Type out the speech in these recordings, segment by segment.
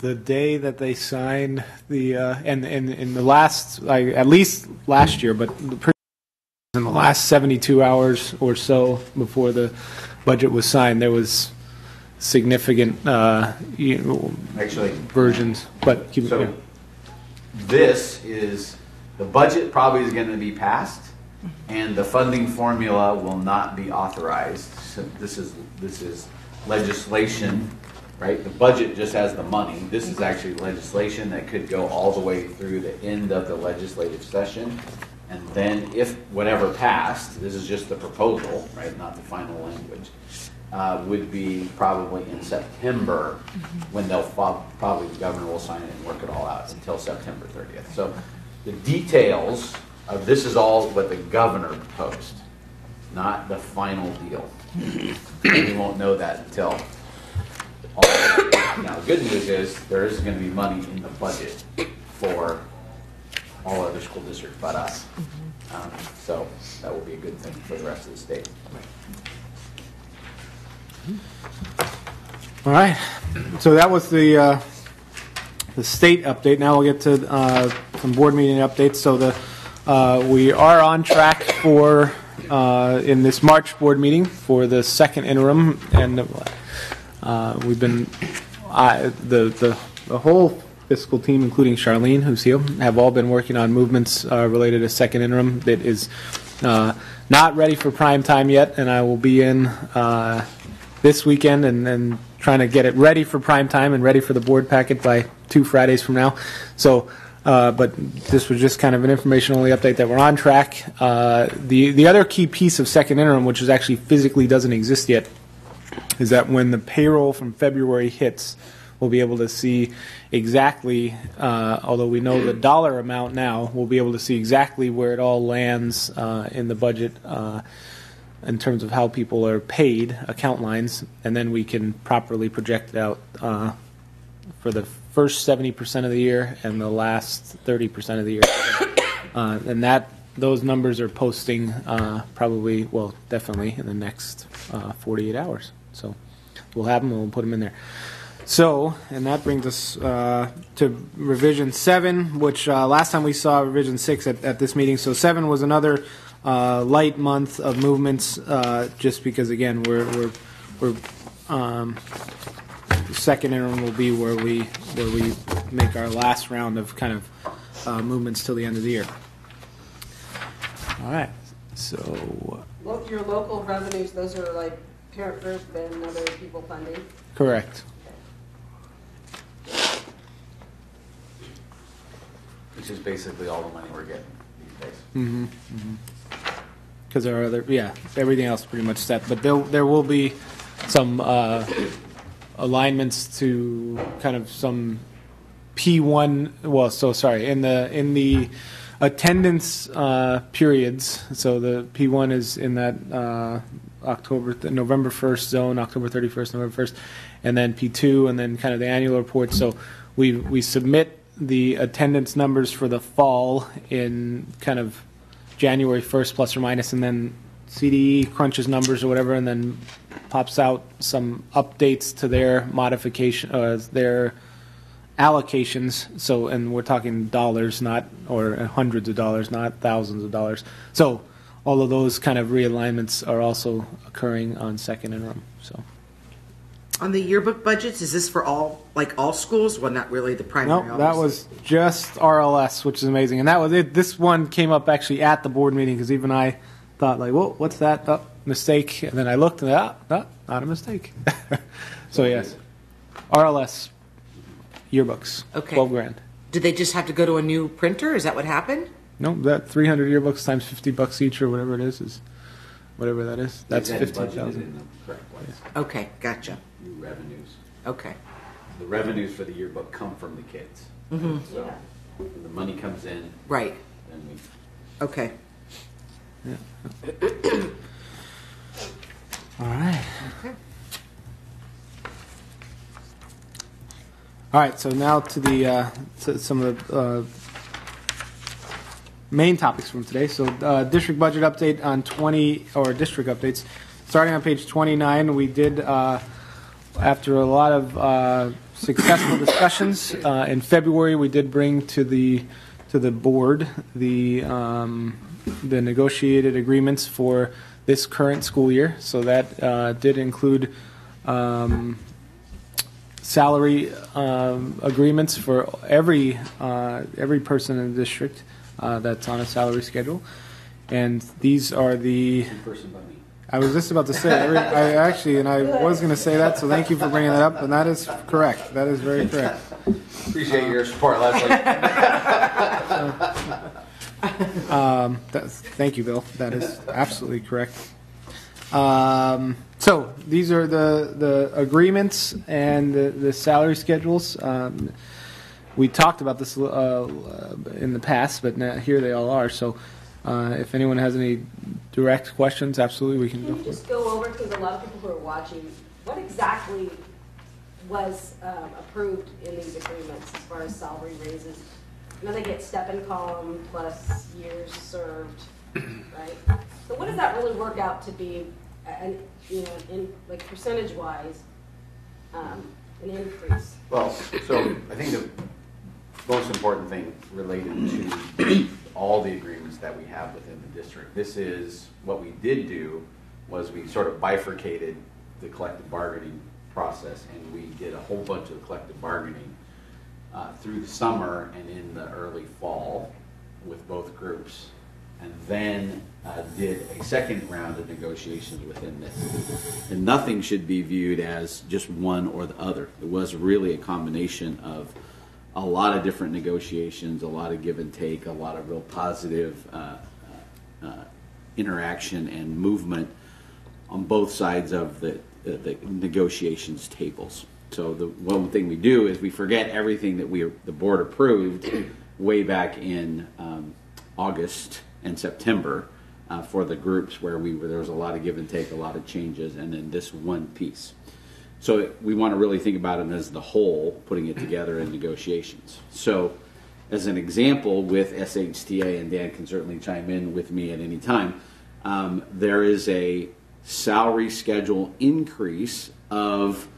the day that they signed the and in the last, like, at least last year, but in the last 72 hours or so before the budget was signed, there was significant actually versions. But this is the budget probably is going to be passed, and the funding formula will not be authorized. So this is legislation. Right, the budget just has the money. This is actually legislation that could go all the way through the end of the legislative session, and then if whatever passed, this is just the proposal, right, not the final language, would be probably in September when they'll probably the governor will sign it and work it all out until September 30th. So the details of this is all what the governor proposed, not the final deal. And we won't know that until. Now, the good news is there is going to be money in the budget for all other school districts but us. So that will be a good thing for the rest of the state. All right. So that was the state update. Now we'll get to some board meeting updates. So we are on track for in this March board meeting for the second interim, and we've been the whole fiscal team, including Charlene, who's here, have all been working on movements related to second interim that is not ready for prime time yet, and I will be in this weekend and trying to get it ready for prime time and ready for the board packet by 2 Fridays from now. So, but this was just kind of an information-only update that we're on track. The other key piece of second interim, which is actually physically doesn't exist yet, is that when the payroll from February hits, we'll be able to see exactly, although we know the dollar amount now, we'll be able to see exactly where it all lands in the budget in terms of how people are paid, account lines, and then we can properly project it out for the first 70% of the year and the last 30% of the year. And those numbers are posting probably, well, definitely in the next 48 hours. So we'll have them and we'll put them in there. So, and that brings us to revision 7, which last time we saw revision 6 at this meeting. So 7 was another light month of movements, just because again we're second interim will be where we make our last round of kind of movements till the end of the year. All right. So your local revenues, those are like parent group and other people funding? Correct. Which is basically all the money we're getting these days. Mm-hmm. Because there are other, everything else is pretty much set. But there will be some alignments to kind of some P1. Well, so sorry, in the attendance periods. So the P1 is in that November 1st zone, October 31st, November 1st, and then P2, and then kind of the annual report. So we submit the attendance numbers for the fall in kind of January 1st plus or minus, and then CDE crunches numbers or whatever, and then pops out some updates to their modification, their allocations. So, and we're talking dollars, or hundreds of dollars, not thousands of dollars. So all of those kind of realignments are also occurring on second interim. So on the yearbook budgets, is this for all schools? Well, not really the primary. No, that was just RLS, which is amazing. And that was it. This one came up actually at the board meeting, because even I thought, like, whoa, what's that? Oh, mistake. And then I looked and not a mistake. So yes, RLS yearbooks. Okay. $12,000. Did they just have to go to a new printer? Is that what happened? No, that 300 yearbooks times $50 each or whatever it is whatever that is. That's 15,000. Okay, gotcha. New revenues. Okay. The revenues for the yearbook come from the kids. Mm-hmm. So when the money comes in, right? Then okay. Yeah. All right. Okay. All right. So now to the to some of the main topics from today. So district budget update on district updates. Starting on page 29, we did, after a lot of successful discussions. In February, we did bring to the board the negotiated agreements for this current school year. So that did include salary agreements for every person in the district that's on a salary schedule, and these are the. I was just about to say, I was going to say that, so thank you for bringing that up, and that is correct. That is very correct. Appreciate your support, Leslie. Thank you, Bill. That is absolutely correct. So these are the agreements and the salary schedules. We talked about this in the past, but now here they all are. So if anyone has any direct questions, absolutely we can go. Can you just go over, because a lot of people who are watching, what exactly was approved in these agreements as far as salary raises? I know they get step and column plus years served, right? So what does that really work out to be, in like percentage wise, an increase? Well, so I think the most important thing related to all the agreements that we have within the district, this is what we did do was we sort of bifurcated the collective bargaining process, and we did a whole bunch of collective bargaining through the summer and in the early fall with both groups, and then did a second round of negotiations within this. And nothing should be viewed as just one or the other. It was really a combination of a lot of different negotiations, a lot of give and take, a lot of real positive interaction and movement on both sides of the negotiations tables. So the one thing we do is we forget everything that the board approved way back in August and September for the groups where there was a lot of give and take, a lot of changes, and then this one piece. So we want to really think about it as the whole, putting it together in negotiations. So as an example with SHTA, and Dan can certainly chime in with me at any time, there is a salary schedule increase of,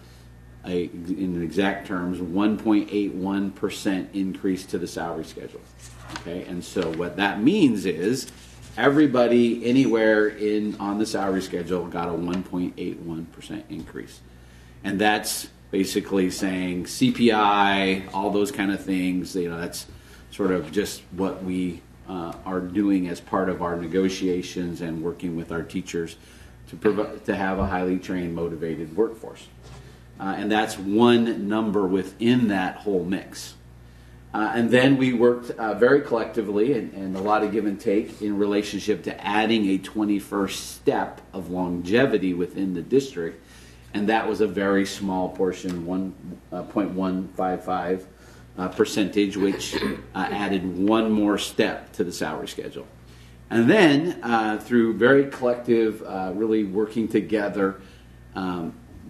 in exact terms, 1.81% increase to the salary schedule. Okay, and so what that means is everybody anywhere on the salary schedule got a 1.81% increase. And that's basically saying CPI, all those kind of things. That's sort of just what we are doing as part of our negotiations and working with our teachers to have a highly trained, motivated workforce. And that's one number within that whole mix. And then we worked very collectively and a lot of give and take in relationship to adding a 21st step of longevity within the district. And that was a very small portion, 1.155 percentage, which added one more step to the salary schedule. And then through very collective, really working together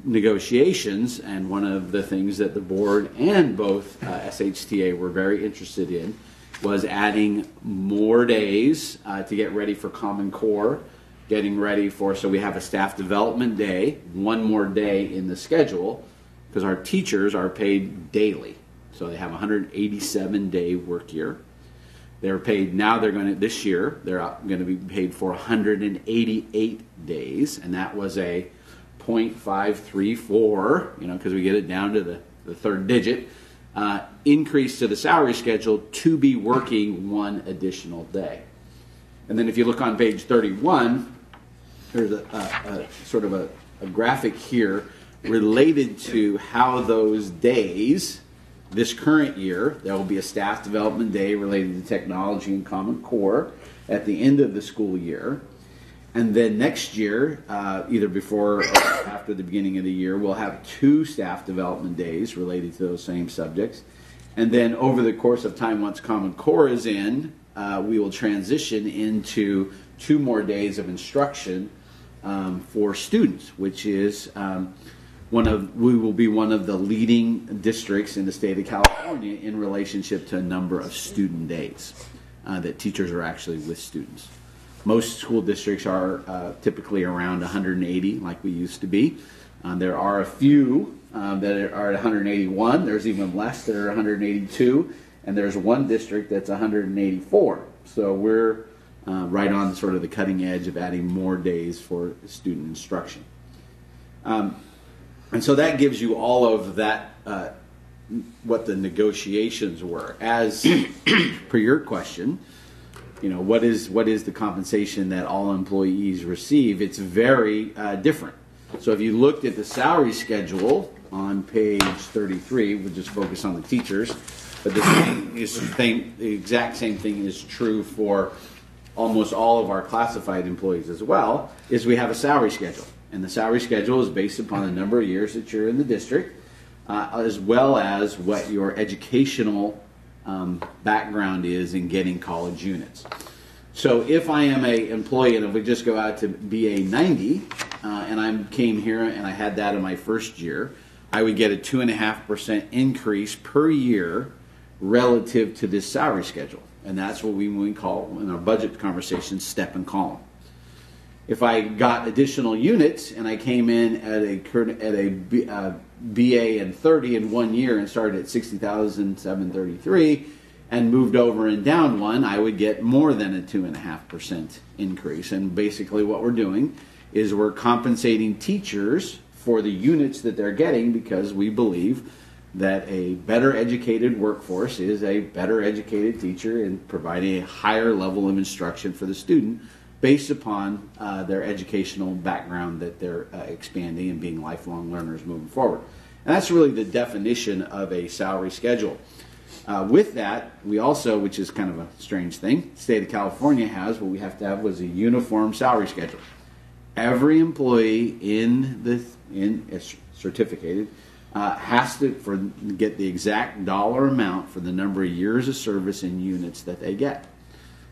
negotiations, and one of the things that the board and both SHTA were very interested in was adding more days to get ready for Common Core, so we have a staff development day, one more day in the schedule, because our teachers are paid daily. So they have a 187-day work year. They're paid this year, they're going to be paid for 188 days, and that was a 0.534, because we get it down to the third digit, increase to the salary schedule to be working one additional day. And then if you look on page 31, there's a sort of a graphic here related to how those days, this current year, there will be a staff development day related to technology and Common Core at the end of the school year. And then next year, either before or after the beginning of the year, we'll have 2 staff development days related to those same subjects. And then over the course of time, once Common Core is in, we will transition into 2 more days of instruction for students, which is we will be one of the leading districts in the state of California in relationship to a number of student days that teachers are actually with students. Most school districts are typically around 180, like we used to be. There are a few that are at 181. There's even less that are 182, and there's one district that's 184. So we're right on sort of the cutting edge of adding more days for student instruction. And so that gives you all of that, what the negotiations were. As per your question, what is the compensation that all employees receive? It's very different. So if you looked at the salary schedule on page 33, we'll just focus on the teachers, but the exact same thing is true for almost all of our classified employees as well, is we have a salary schedule. And the salary schedule is based upon the number of years that you're in the district, as well as what your educational background is in getting college units. So if I am an employee, and if we just go out to BA 90, and I came here and I had that in my first year, I would get a 2.5% increase per year relative to this salary schedule. And that's what we call, in our budget conversation, step and column. If I got additional units and I came in at a BA and 30 in 1 year and started at 60,733 and moved over and down one, I would get more than a 2.5% increase. And basically what we're doing is we're compensating teachers for the units that they're getting, because we believe that a better educated workforce is a better educated teacher in providing a higher level of instruction for the student based upon their educational background that they're expanding and being lifelong learners moving forward. And that's really the definition of a salary schedule. With that, we also, which is kind of a strange thing, the state of California has, what we have to have was a uniform salary schedule. Every employee certificated has to get the exact dollar amount for the number of years of service and units that they get.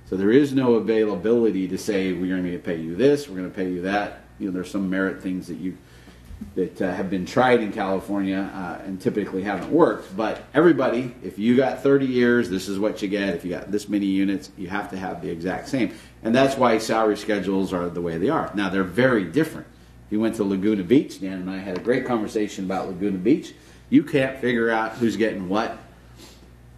So there is no availability to say we're going to pay you this, we're going to pay you that. There's some merit things that have been tried in California and typically haven't worked. But everybody, if you got 30 years, this is what you get. If you got this many units, you have to have the exact same. And that's why salary schedules are the way they are. Now, they're very different. If you went to Laguna Beach, Dan and I had a great conversation about Laguna Beach. You can't figure out who's getting what,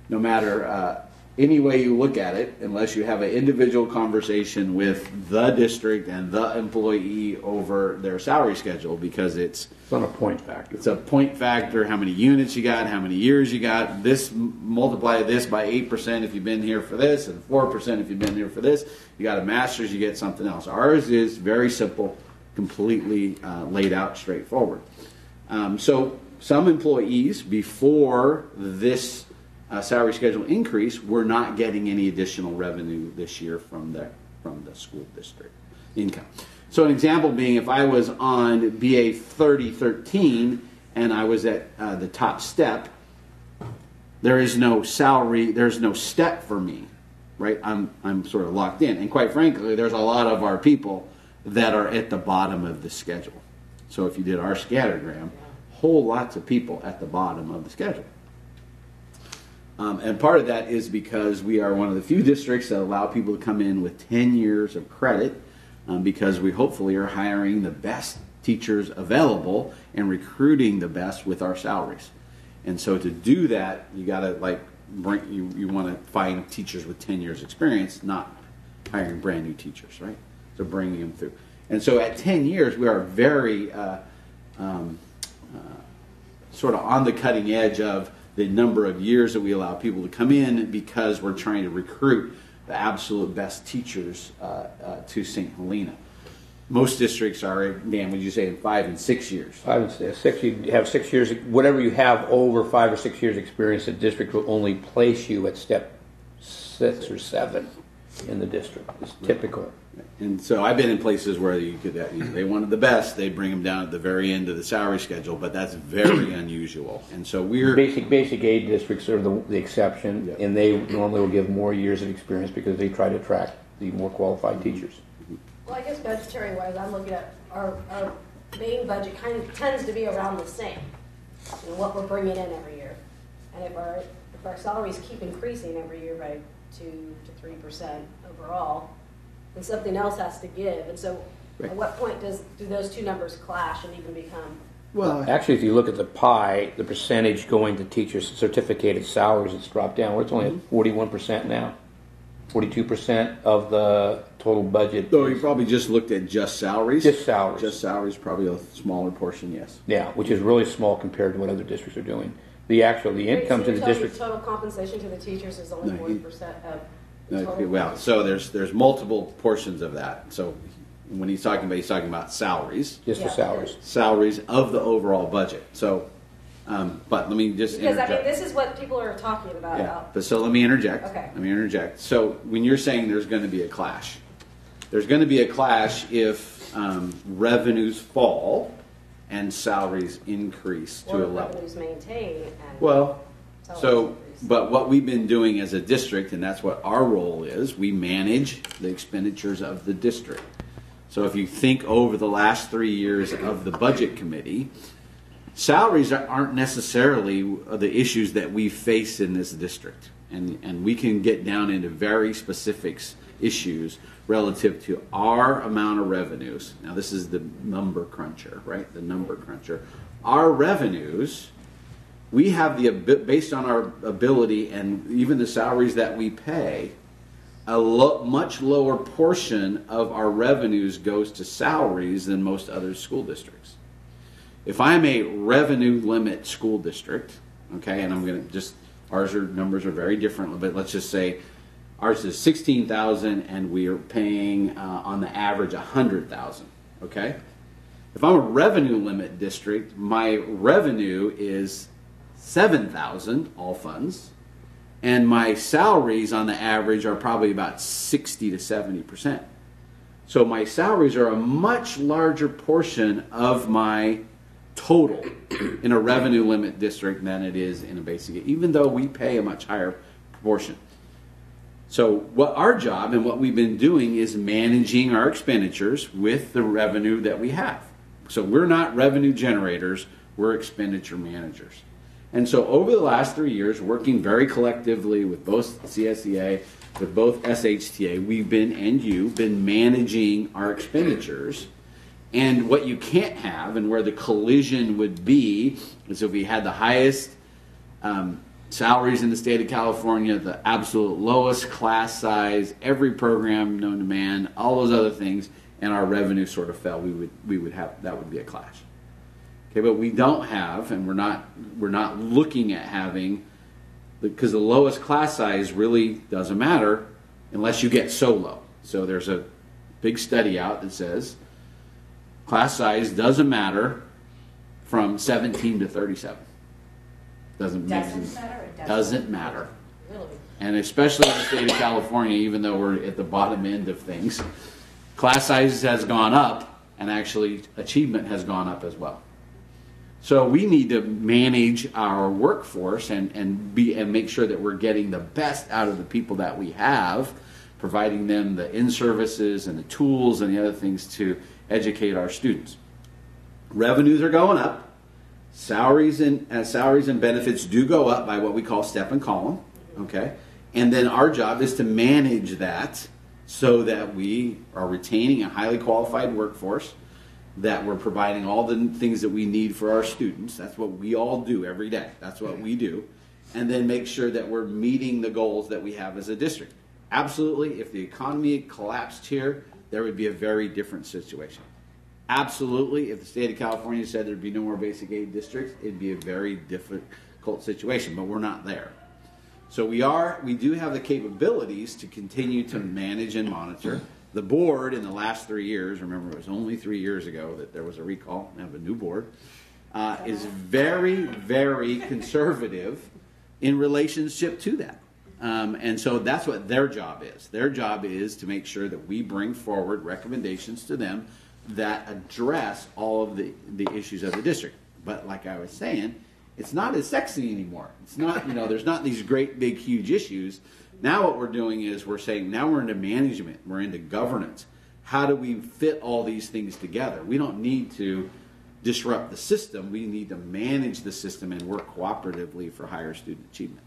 no matter any way you look at it, unless you have an individual conversation with the district and the employee over their salary schedule, because it's on a point factor. It's a point factor, how many units you got, how many years you got. This, multiply this by 8% if you've been here for this, and 4% if you've been here for this. You got a master's, you get something else. Ours is very simple, completely laid out, straightforward. So some employees, before this salary schedule increase, we're not getting any additional revenue this year from the school district income. So an example being, if I was on BA 3013 and I was at the top step, there is no salary, there's no step for me, right? I'm sort of locked in. And quite frankly, there's a lot of our people that are at the bottom of the schedule. So if you did our scattergram, whole lots of people at the bottom of the schedule. And part of that is because we are one of the few districts that allow people to come in with 10 years of credit, because we hopefully are hiring the best teachers available and recruiting the best with our salaries. And so to do that, you got to you want to find teachers with 10 years experience, not hiring brand new teachers, right? So bringing them through. And so at 10 years, we are very sort of on the cutting edge of the number of years that we allow people to come in, because we're trying to recruit the absolute best teachers to St. Helena. Most districts are, Dan, would you say, in 5 and 6 years? 5 and 6. You have 6 years. Whatever you have over 5 or 6 years experience, the district will only place you at step 6 or 7 in the district. It's typical. And so I've been in places where they wanted the best, they bring them down at the very end of the salary schedule, but that's very unusual. And so we're basic aid districts are the exception, yeah. And they normally will give more years of experience because they try to attract the more qualified teachers. Well, I guess budgetary-wise, I'm looking at our main budget kind of tends to be around the same, what we're bringing in every year. And if our salaries keep increasing every year by 2 to 3% overall, then something else has to give. And so, right. At what point do those two numbers clash and even become Well, Actually, if you look at the pie, the percentage going to teachers' certificated salaries, it's dropped down. It's only at 41% now. 42% of the total budget. so you probably just looked at just salaries? Just salaries. Just salaries, probably a smaller portion, yes. Yeah, which is really small compared to what other districts are doing. The income to the district. Total compensation to the teachers is only No, 40% of the total. Well, so there's multiple portions of that. So when he's talking about salaries. Just the Yeah. salaries. Salaries of the overall budget. So, but let me just Because interject. this is what people are talking about. Yeah, but so let me interject. Okay. Let me interject. So when you're saying there's going to be a clash, there's going to be a clash if revenues fall and salaries increase to Or a level. revenues maintain and. Well, salaries so, increase. but what we've been doing as a district, and that's what our role is, we manage the expenditures of the district. So if you think over the last 3 years of the budget committee, salaries aren't necessarily the issues that we face in this district. And we can get down into very specific issues relative to our amount of revenues. Now this is the number cruncher, right? The number cruncher. Our revenues, we have based on our ability and even the salaries that we pay, much lower portion of our revenues goes to salaries than most other school districts. If I'm a revenue limit school district, okay, and I'm going to numbers are very different, but let's just say ours is 16,000 and we are paying on the average 100,000, okay? If I'm a revenue limit district, my revenue is 7,000, all funds, and my salaries on the average are probably about 60 to 70%. So my salaries are a much larger portion of my total in a revenue limit district than it is in a basic, even though we pay a much higher proportion. So what our job and what we've been doing is managing our expenditures with the revenue that we have. So we're not revenue generators, we're expenditure managers. And so over the last 3 years, working very collectively with both CSEA, with both SHTA, we've been managing our expenditures. And what you can't have, and where the collision would be, is if we had the highest salaries in the state of California, the absolute lowest class size, every program known to man, all those other things, and our revenue sort of fell, we would have, that would be a clash. Okay, but we don't have, and we're not looking at having, because the lowest class size really doesn't matter unless you get so low. So there's a big study out that says class size doesn't matter from 17 to 37. Doesn't matter. Really? And especially in the state of California, even though we're at the bottom end of things, class size has gone up, and actually achievement has gone up as well. So we need to manage our workforce and make sure that we're getting the best out of the people that we have, providing them the in-services and the tools and the other things to educate our students. Revenues are going up. Salaries and benefits do go up by what we call step and column. Okay, and then our job is to manage that so that we are retaining a highly qualified workforce, that we're providing all the things that we need for our students. That's what we all do every day. That's what we do. And then make sure that we're meeting the goals that we have as a district. Absolutely, if the economy collapsed here, there would be a very different situation. Absolutely, if the state of California said there'd be no more basic aid districts, it'd be a very difficult situation, but we're not there. So we do have the capabilities to continue to manage and monitor. The board in the last 3 years, remember it was only 3 years ago that there was a recall, we have a new board, is very, very conservative in relationship to that. And so that's what their job is. Their job is to make sure that we bring forward recommendations to them that address all of the issues of the district. But like I was saying, it's not as sexy anymore. It's not, there's not these great, big, huge issues. Now what we're doing is we're saying, now we're into management, we're into governance. How do we fit all these things together? We don't need to disrupt the system. We need to manage the system and work cooperatively for higher student achievement.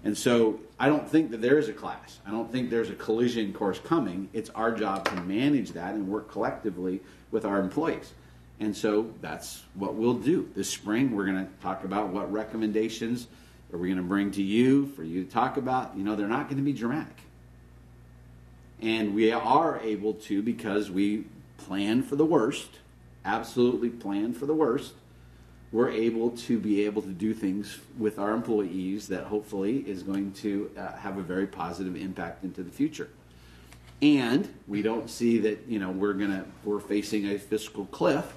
And so I don't think that there is a clash. I don't think there's a collision course coming. It's our job to manage that and work collectively with our employees. And so that's what we'll do. This spring, we're going to talk about what recommendations are we going to bring to you for you to talk about. They're not going to be dramatic. And we are able to, because we plan for the worst, absolutely plan for the worst, we're able to do things with our employees that hopefully is going to have a very positive impact into the future. And we don't see that we're facing a fiscal cliff,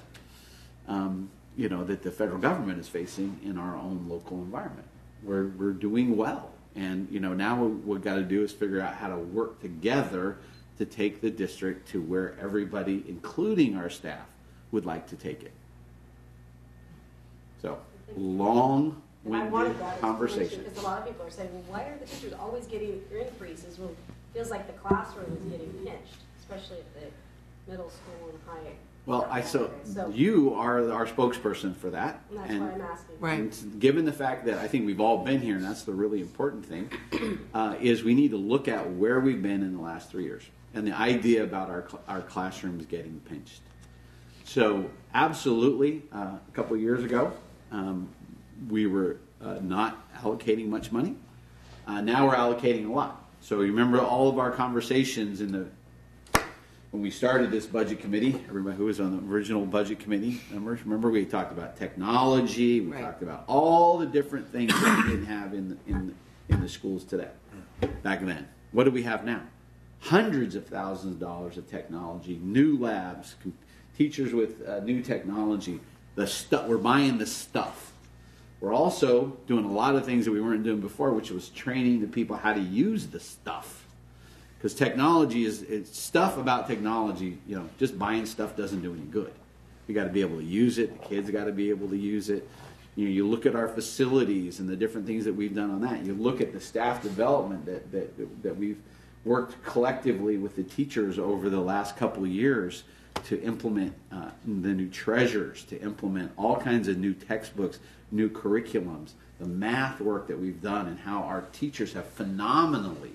that the federal government is facing in our own local environment. We're doing well, and now what we've got to do is figure out how to work together to take the district to where everybody, including our staff, would like to take it. So, long-winded conversation. Because a lot of people are saying, well, why are the teachers always getting increases? Well, it feels like the classroom is getting pinched, especially at the middle school and high. Well, you are our spokesperson for that. And that's why I'm asking. Right. And given the fact that I think we've all been here, and that's the really important thing, is we need to look at where we've been in the last 3 years. And the idea about our classrooms getting pinched. So absolutely, a couple of years ago, we were not allocating much money. Now we're allocating a lot. So you remember all of our conversations when we started this budget committee, everybody who was on the original budget committee members, remember we talked about technology, we talked about all the different things that we didn't have in the schools today, back then. What do we have now? Hundreds of thousands of dollars of technology, new labs, teachers with new technology. We're buying the stuff. We're also doing a lot of things that we weren't doing before, which was training the people how to use the stuff. Because technology it's stuff about technology. Just buying stuff doesn't do any good. You got to be able to use it. The kids got to be able to use it. You look at our facilities and the different things that we've done on that. You look at the staff development that we've worked collectively with the teachers over the last couple of years to implement the new treasures, to implement all kinds of new textbooks, new curriculums, the math work that we've done, and how our teachers have phenomenally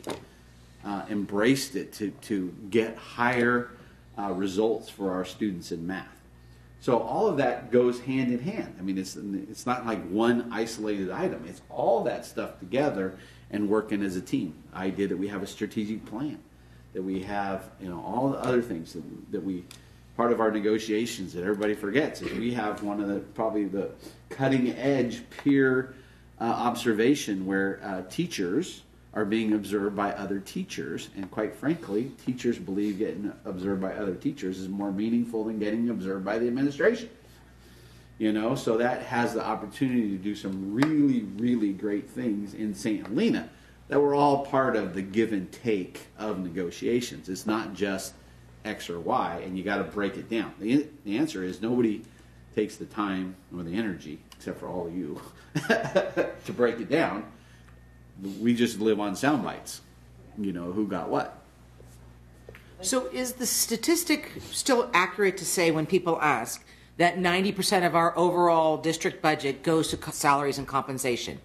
embraced it to get higher results for our students in math. So all of that goes hand in hand. I mean, it's not like one isolated item. It's all that stuff together and working as a team. The idea that we have a strategic plan, that we have all the other things that we part of our negotiations that everybody forgets is we have one of probably the cutting edge peer observation where teachers are being observed by other teachers, and quite frankly, teachers believe getting observed by other teachers is more meaningful than getting observed by the administration. So that has the opportunity to do some really, really great things in St. Helena that were all part of the give and take of negotiations. It's not just X or Y, and you got to break it down. The answer is nobody takes the time or the energy, except for all of you, to break it down. We just live on sound bites, who got what. So is the statistic still accurate to say when people ask that 90% of our overall district budget goes to salaries and compensation?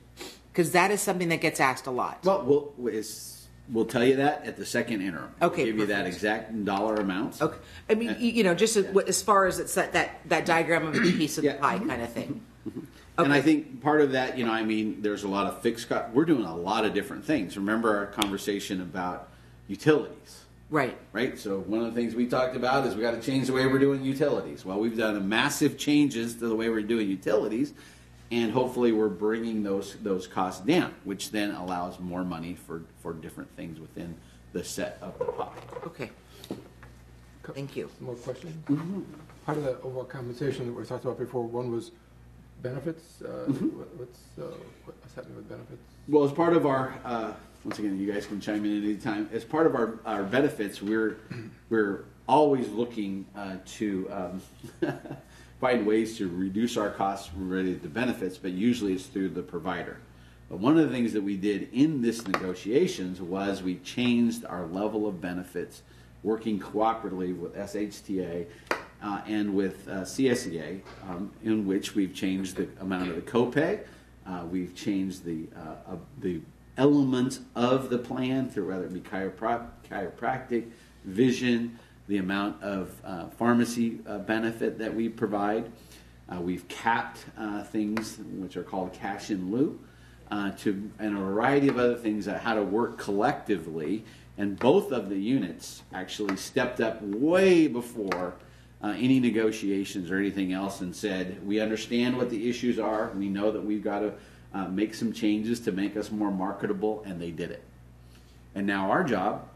Because that is something that gets asked a lot. Well, we'll tell you that at the second interim. Okay, we'll give you that exact dollar amount. Okay. I mean, just as far as it's that diagram of the piece of the pie kind of thing. Okay. And I think part of that, there's a lot of fixed cost. We're doing a lot of different things. Remember our conversation about utilities. Right. So one of the things we talked about is we got to change the way we're doing utilities. Well, we've done massive changes to the way we're doing utilities, and hopefully we're bringing those costs down, which then allows more money for different things within the set of the pie. Okay. Thank you. More questions? Mm-hmm. Part of the overall compensation that we talked about before, one was benefits. What's happening with benefits? Well, as part of our, once again, you guys can chime in at any time. As part of our benefits, we're always looking to find ways to reduce our costs related to benefits, but usually it's through the provider. But one of the things that we did in this negotiations was we changed our level of benefits, working cooperatively with SHTA and with CSEA, in which we've changed the amount of the copay. We've changed the elements of the plan, through whether it be chiropractic, vision, the amount of pharmacy benefit that we provide. We've capped things which are called cash in lieu, and a variety of other things on how to work collectively. And both of the units actually stepped up way before any negotiations or anything else and said, we understand what the issues are. We know that we've got to make some changes to make us more marketable, and they did it. And now our job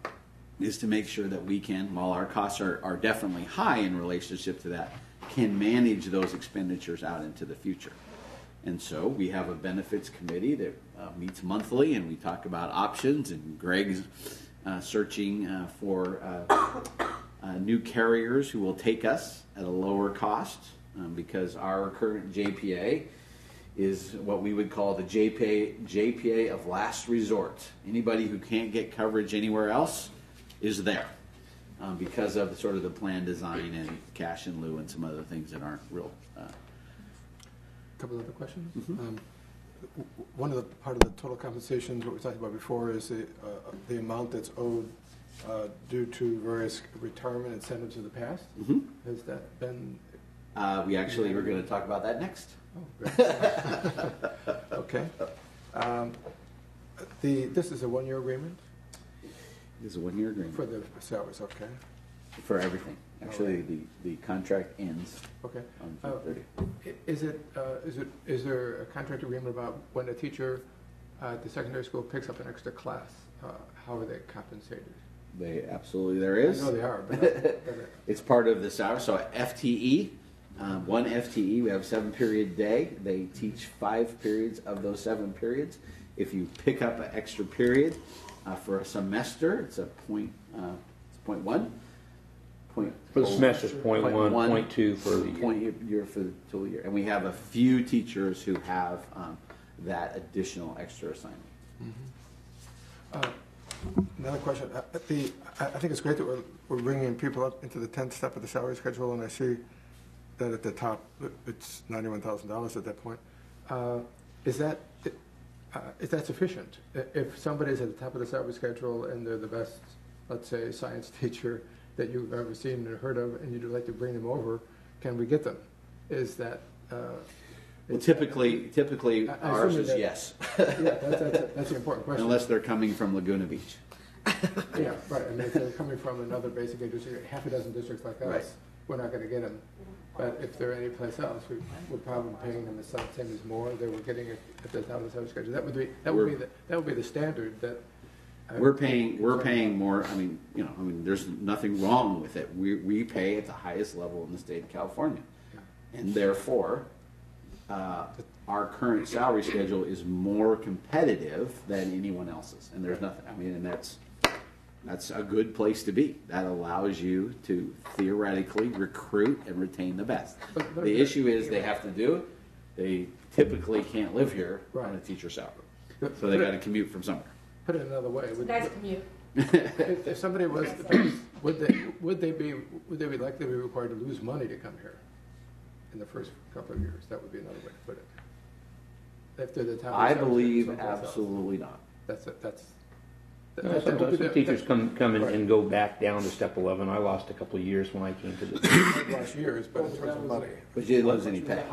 is to make sure that we can, while our costs are definitely high in relationship to that, can manage those expenditures out into the future. And so we have a benefits committee that meets monthly, and we talk about options, and Greg's searching for new carriers who will take us at a lower cost, because our current JPA is what we would call the JPA of last resort. Anybody who can't get coverage anywhere else is there, because of sort of the plan design and cash in lieu and some other things that aren't real. A couple other questions. One of the part of the total compensation, what we talked about before, is the amount that's owed due to various retirement incentives of the past. Has that been? We actually were going to talk about that next. Oh, great. Okay. This is a one-year agreement This is a 1-year agreement for the salaries. Okay. for everything. Actually, the contract ends Okay. on June 30. Is there a contract agreement about when a teacher at the secondary school picks up an extra class? How are they compensated? They absolutely there is. I know they are, but It's part of the salary. So FTE, one FTE, we have a 7-period day. They teach 5 periods of those 7 periods. If you pick up an extra period for a semester, it's a point. It's 0.1. For the semester, it's 0.1, 0.2 for the year. Point year for the total year. And we have a few teachers who have that additional extra assignment. Another question. I think it's great that we're bringing people up into the 10th step of the salary schedule, and I see that at the top it's $91,000 at that point. Is that sufficient? If somebody's at the top of the salary schedule and they're the best, let's say, science teacher that you've ever seen or heard of, and you'd like to bring them over, can we get them? Is that? Well, typically ours is yes. Yeah, that's the important question. Unless they're coming from Laguna Beach. Yeah, right. I mean, if they're coming from another basic industry, half a dozen districts like us, Right. we're not going to get them. But if they're anyplace else, we're probably paying them the same as more they were getting at the top of the salary schedule. That would be the standard that. We're paying more. I mean, there's nothing wrong with it. We pay at the highest level in the state of California, and therefore, our current salary schedule is more competitive than anyone else's. And there's nothing. I mean, and that's a good place to be. That allows you to theoretically recruit and retain the best. The issue is they have to do it. They typically can't live here on a teacher salary, so they got to commute from somewhere. Put it another way. Nice commute. If somebody was, would they be likely to be required to lose money to come here in the first couple of years? That would be another way to put it. If they're the top of the I salary believe schedule someplace else. absolutely not. Some teachers come in and go back down to step 11. I lost a couple of years when I came to the Last years, but in terms of money. But you didn't lose any pay.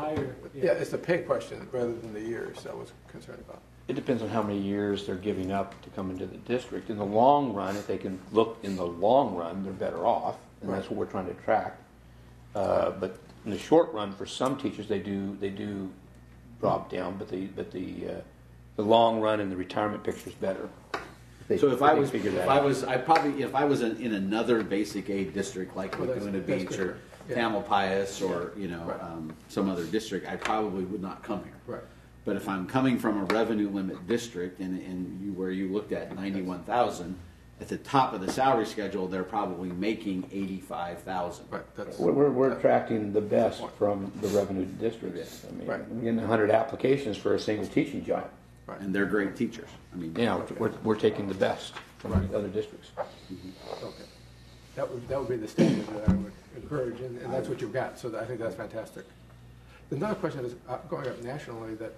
Yeah, it's the pay question rather than the years I was concerned about. It depends on how many years they're giving up to come into the district. In the long run, if they can look in the long run, they're better off, and that's what we're trying to attract. But in the short run, for some teachers, they do drop down, but the long run and the retirement picture is better. So if I was in another basic aid district like Laguna Beach or Tamalpais or some other district, I probably would not come here. Right. But if I'm coming from a revenue limit district and where you looked at 91,000, at the top of the salary schedule, they're probably making 85,000. Right. We're attracting the best from the revenue districts. I mean, we're getting 100 applications for a single teaching job. Right. And they're great teachers. I mean, we're taking the best from the other districts. Okay. That would be the standard that I would encourage, and that's what you've got. So I think that's fantastic. Another question is going up nationally that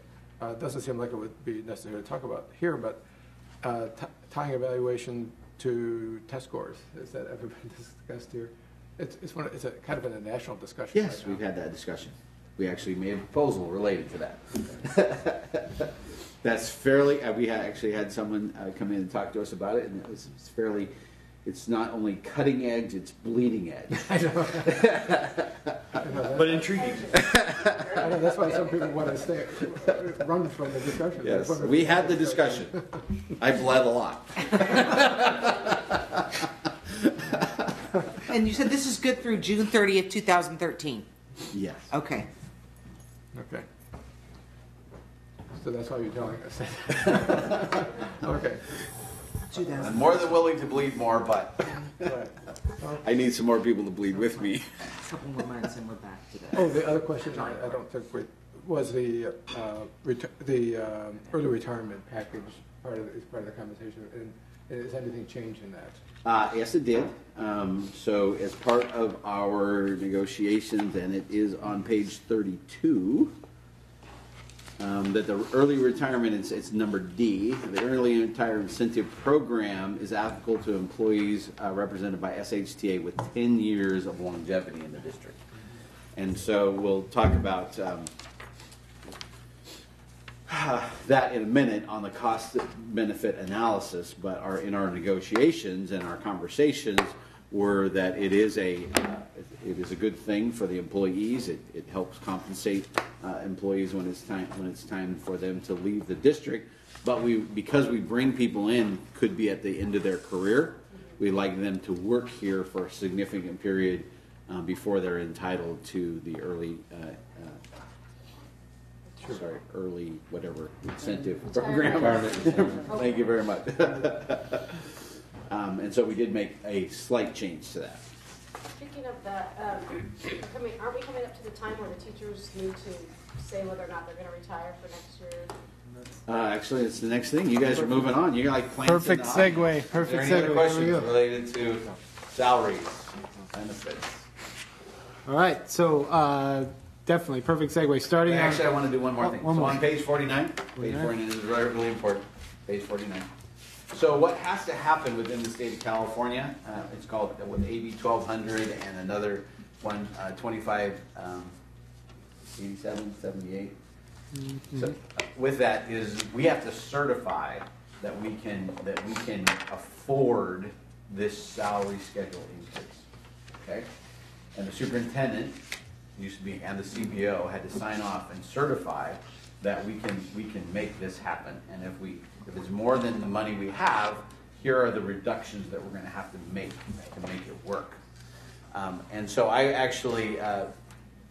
doesn't seem like it would be necessary to talk about here, but tying evaluation to test scores. Has that ever been discussed here? it's a kind of a national discussion. Yes, right now. we've had that discussion. We actually made a proposal related to that. That's fairly, actually had someone come in and talk to us about it, and it's fairly, it's not only cutting edge, it's bleeding edge. But intriguing. I know, that's why some people want to run from the discussion. Yes, we had the discussion. I bled a lot. And you said this is good through June 30th, 2013. Yes. Okay. Okay. So that's why you're telling us. Okay. I'm more than willing to bleed more, but Right. I need some more people to bleed with me. A couple more months and we're back to that. Oh, the other question I don't think was the early retirement package is part of the conversation, and has anything changed in that? Yes, it did. So as part of our negotiations, and it is on page 32, that the early retirement, it's number D, the early retirement incentive program is applicable to employees represented by SHTA with 10 years of longevity in the district. And so we'll talk about that in a minute on the cost benefit analysis, but in our negotiations and our conversations were that it is a good thing for the employees. It helps compensate employees when it's time for them to leave the district. But because we bring people in, could be at the end of their career, we like them to work here for a significant period before they're entitled to the early whatever incentive program. Thank you very much. And so we did make a slight change to that. Speaking of that, aren't we coming up to the time where the teachers need to say whether or not they're going to retire for next year? Actually, it's the next thing. You guys are moving on. You got like plans. Perfect segue. Perfect Are there any other segue. questions There we go. related to salaries, benefits? All right, so definitely perfect segue. Starting Actually, I on want to do one more thing. one So more. on page 49, page 49 is really important. Page 49. So what has to happen within the state of California? It's called with AB 1200 and another one, 25, 87, 78. So with that is we have to certify that we can afford this salary schedule increase. Okay, and the superintendent used to be, and the CBO had to sign off and certify that we can make this happen. And if it's more than the money we have, here are the reductions that we're going to have to make it work. And so I actually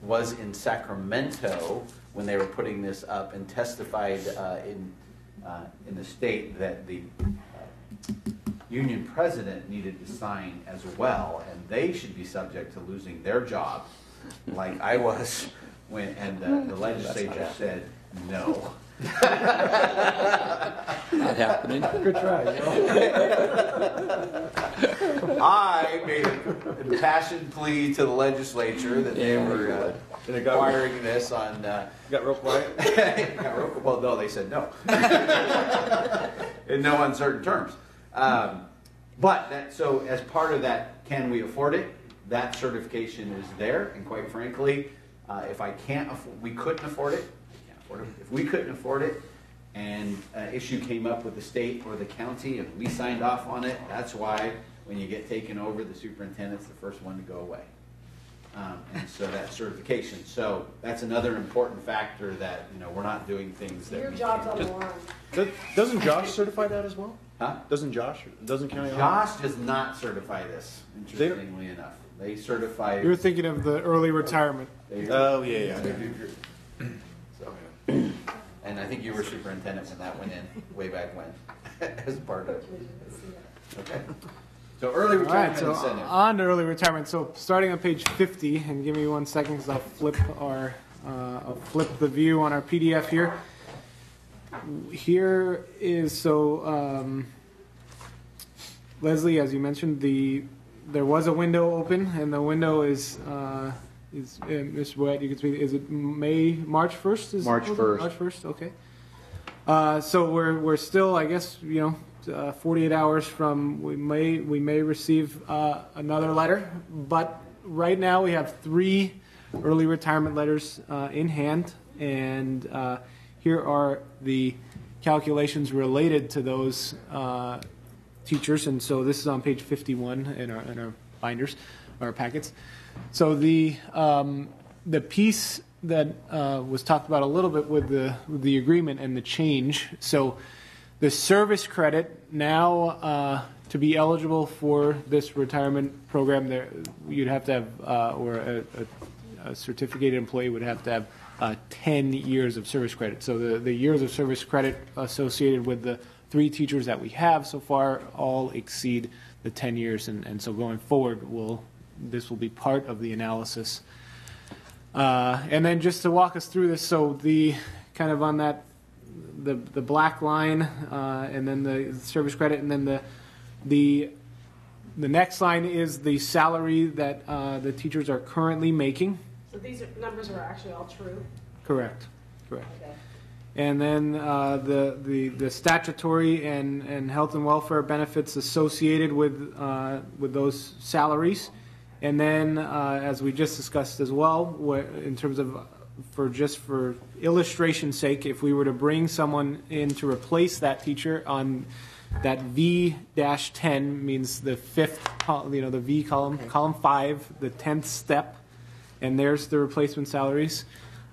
was in Sacramento when they were putting this up and testified in the state that the union president needed to sign as well, and they should be subject to losing their job, like I was and the legislature said no. Not happening. Good try. I made an impassioned plea to the legislature that they were requiring this on. Got real quiet. Well, no, they said no. In no uncertain terms. So as part of that, can we afford it? That certification is there, and quite frankly, if we couldn't afford it. If we couldn't afford it, and an issue came up with the state or the county, and we signed off on it, that's why when you get taken over, the superintendent's the first one to go away. And so that certification. So that's another important factor that we're not doing things that Your we job's can't on do. the line. Doesn't Josh certify that as well? Huh? Doesn't County Josh does not certify this. Interestingly enough, they certify. You're thinking of the early retirement. Oh, yeah. So, and I think you were superintendent when that went in way back when, as part of it. Okay. So early All right, retirement so incentive. on to early retirement. So starting on page 50, and give me 1 second because I'll flip the view on our PDF here. Here is Leslie, as you mentioned, there was a window open, and the window is Mr. Boyd, you can speak. Is it March 1st? March 1st. March 1st. Okay. So we're still, I guess, 48 hours from we may receive another letter, but right now we have 3 early retirement letters in hand, and here are the calculations related to those teachers. And so this is on page 51 in our binders, our packets. So the piece that was talked about a little bit with the agreement and the change. So the service credit now to be eligible for this retirement program, there you'd have to have, or a certificated employee would have to have 10 years of service credit. So the years of service credit associated with the 3 teachers that we have so far all exceed the 10 years, and so going forward, this will be part of the analysis. And then just to walk us through this, so the kind of on that, the black line, and then the service credit, and then the next line is the salary that the teachers are currently making. So these numbers are actually all true? Correct. Okay. And then the statutory and health and welfare benefits associated with those salaries. And then, as we just discussed as well, in terms of, for illustration's sake, if we were to bring someone in to replace that teacher on that V-10 means the 5th, the V column, column 5, the 10th step, and there's the replacement salaries.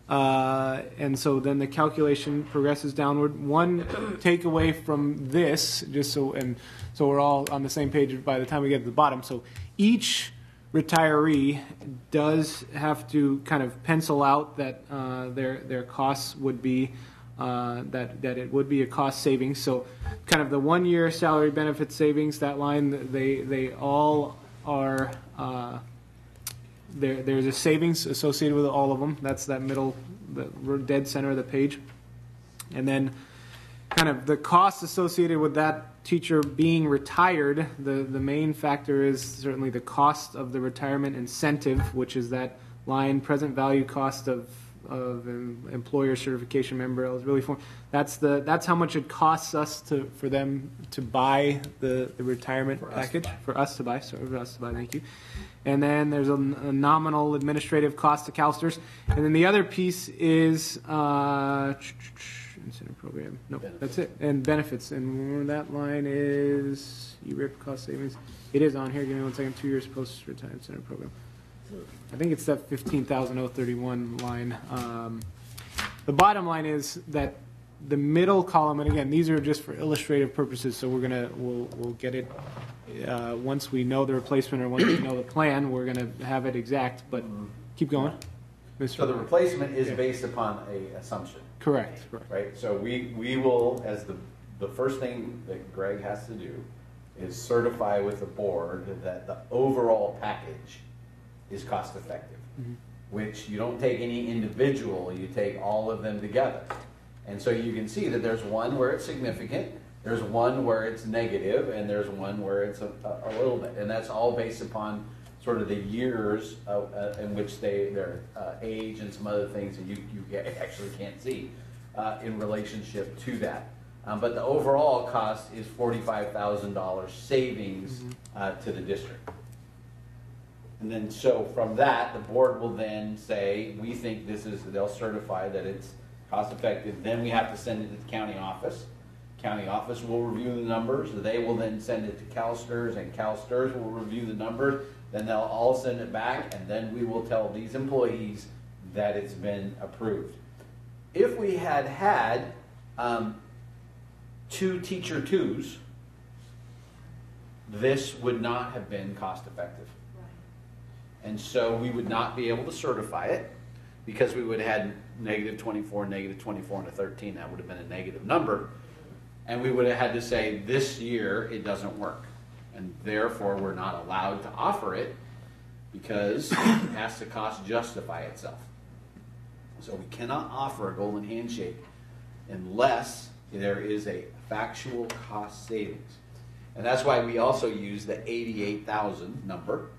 And so then the calculation progresses downward. One takeaway from this, just so we're all on the same page by the time we get to the bottom. So each retiree does have to kind of pencil out that their costs would be that it would be a cost savings. So kind of the 1 year salary benefit savings, that line, they all are there's a savings associated with all of them. That's that middle, the dead center of the page. And then kind of the costs associated with that teacher being retired, the main factor is certainly the cost of the retirement incentive, which is that line, present value cost of employer certification member eligibility form. That's how much it costs us for them to buy the retirement package. For us to buy, thank you. And then there's a nominal administrative cost to CalSTRS. And then the other piece is incentive program. Nope, that's it. And benefits. And that line is ERIP cost savings. It is on here. Give me 1 second. 2 years post-retirement incentive program. I think it's that 15,031 line. The bottom line is that the middle column, and again, these are just for illustrative purposes, so we'll get it once we know the replacement or once we know the plan, we're going to have it exact, but keep going. So the replacement is based upon a assumption. Correct. Right? So we will, as the first thing that Greg has to do is certify with the board that the overall package is cost effective, which you don't take any individual, you take all of them together. And so you can see that there's one where it's significant, there's one where it's negative, and there's one where it's a little bit. And that's all based upon sort of the years in which their age and some other things that you actually can't see in relationship to that. But the overall cost is $45,000 savings to the district. And then so from that, the board will then say, we think they'll certify that it's cost effective. Then we have to send it to the county office. County office will review the numbers. They will then send it to CalSTRS, and CalSTRS will review the numbers. Then they'll all send it back, and then we will tell these employees that it's been approved. If we had 2 teacher 2s, this would not have been cost effective. And so we would not be able to certify it because we would have had -24, -24, and a 13. That would have been a negative number. And we would have had to say, this year it doesn't work. And therefore we're not allowed to offer it because it has to cost justify itself. So we cannot offer a golden handshake unless there is a factual cost savings. And that's why we also use the 88,000 number.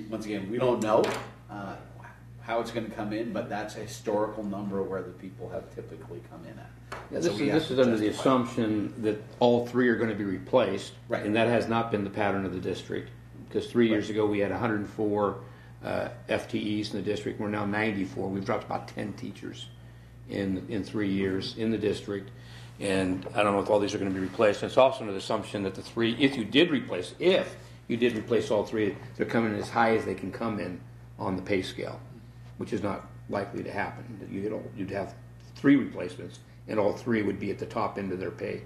Once again, we don't know how it's going to come in, but that's a historical number where the people have typically come in at. Yeah, this is under the assumption that all 3 are going to be replaced, right. And that has not been the pattern of the district. Because 3 years ago, we had 104 FTEs in the district. We're now 94. We've dropped about 10 teachers in 3 years in the district. And I don't know if all these are going to be replaced. And it's also an assumption that if you did replace all three, they're coming as high as they can come in on the pay scale, which is not likely to happen. You'd have 3 replacements, and all 3 would be at the top end of their pay.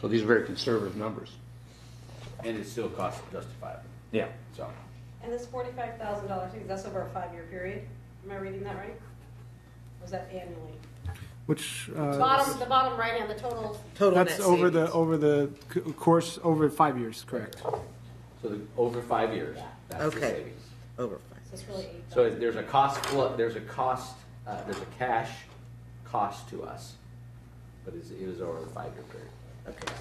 So these are very conservative numbers. And it still cost justifiable. Yeah. So, And this $45,000, that's over a 5-year period? Am I reading that right? Or is that annually? Which, The bottom right hand, the total. that's net over savings. course, over 5 years, correct. so over 5 years, that's the Okay. savings. Over 5. So it's really 8,000. So there's a there's a cash cost to us, but it was over a 5-year period. Okay.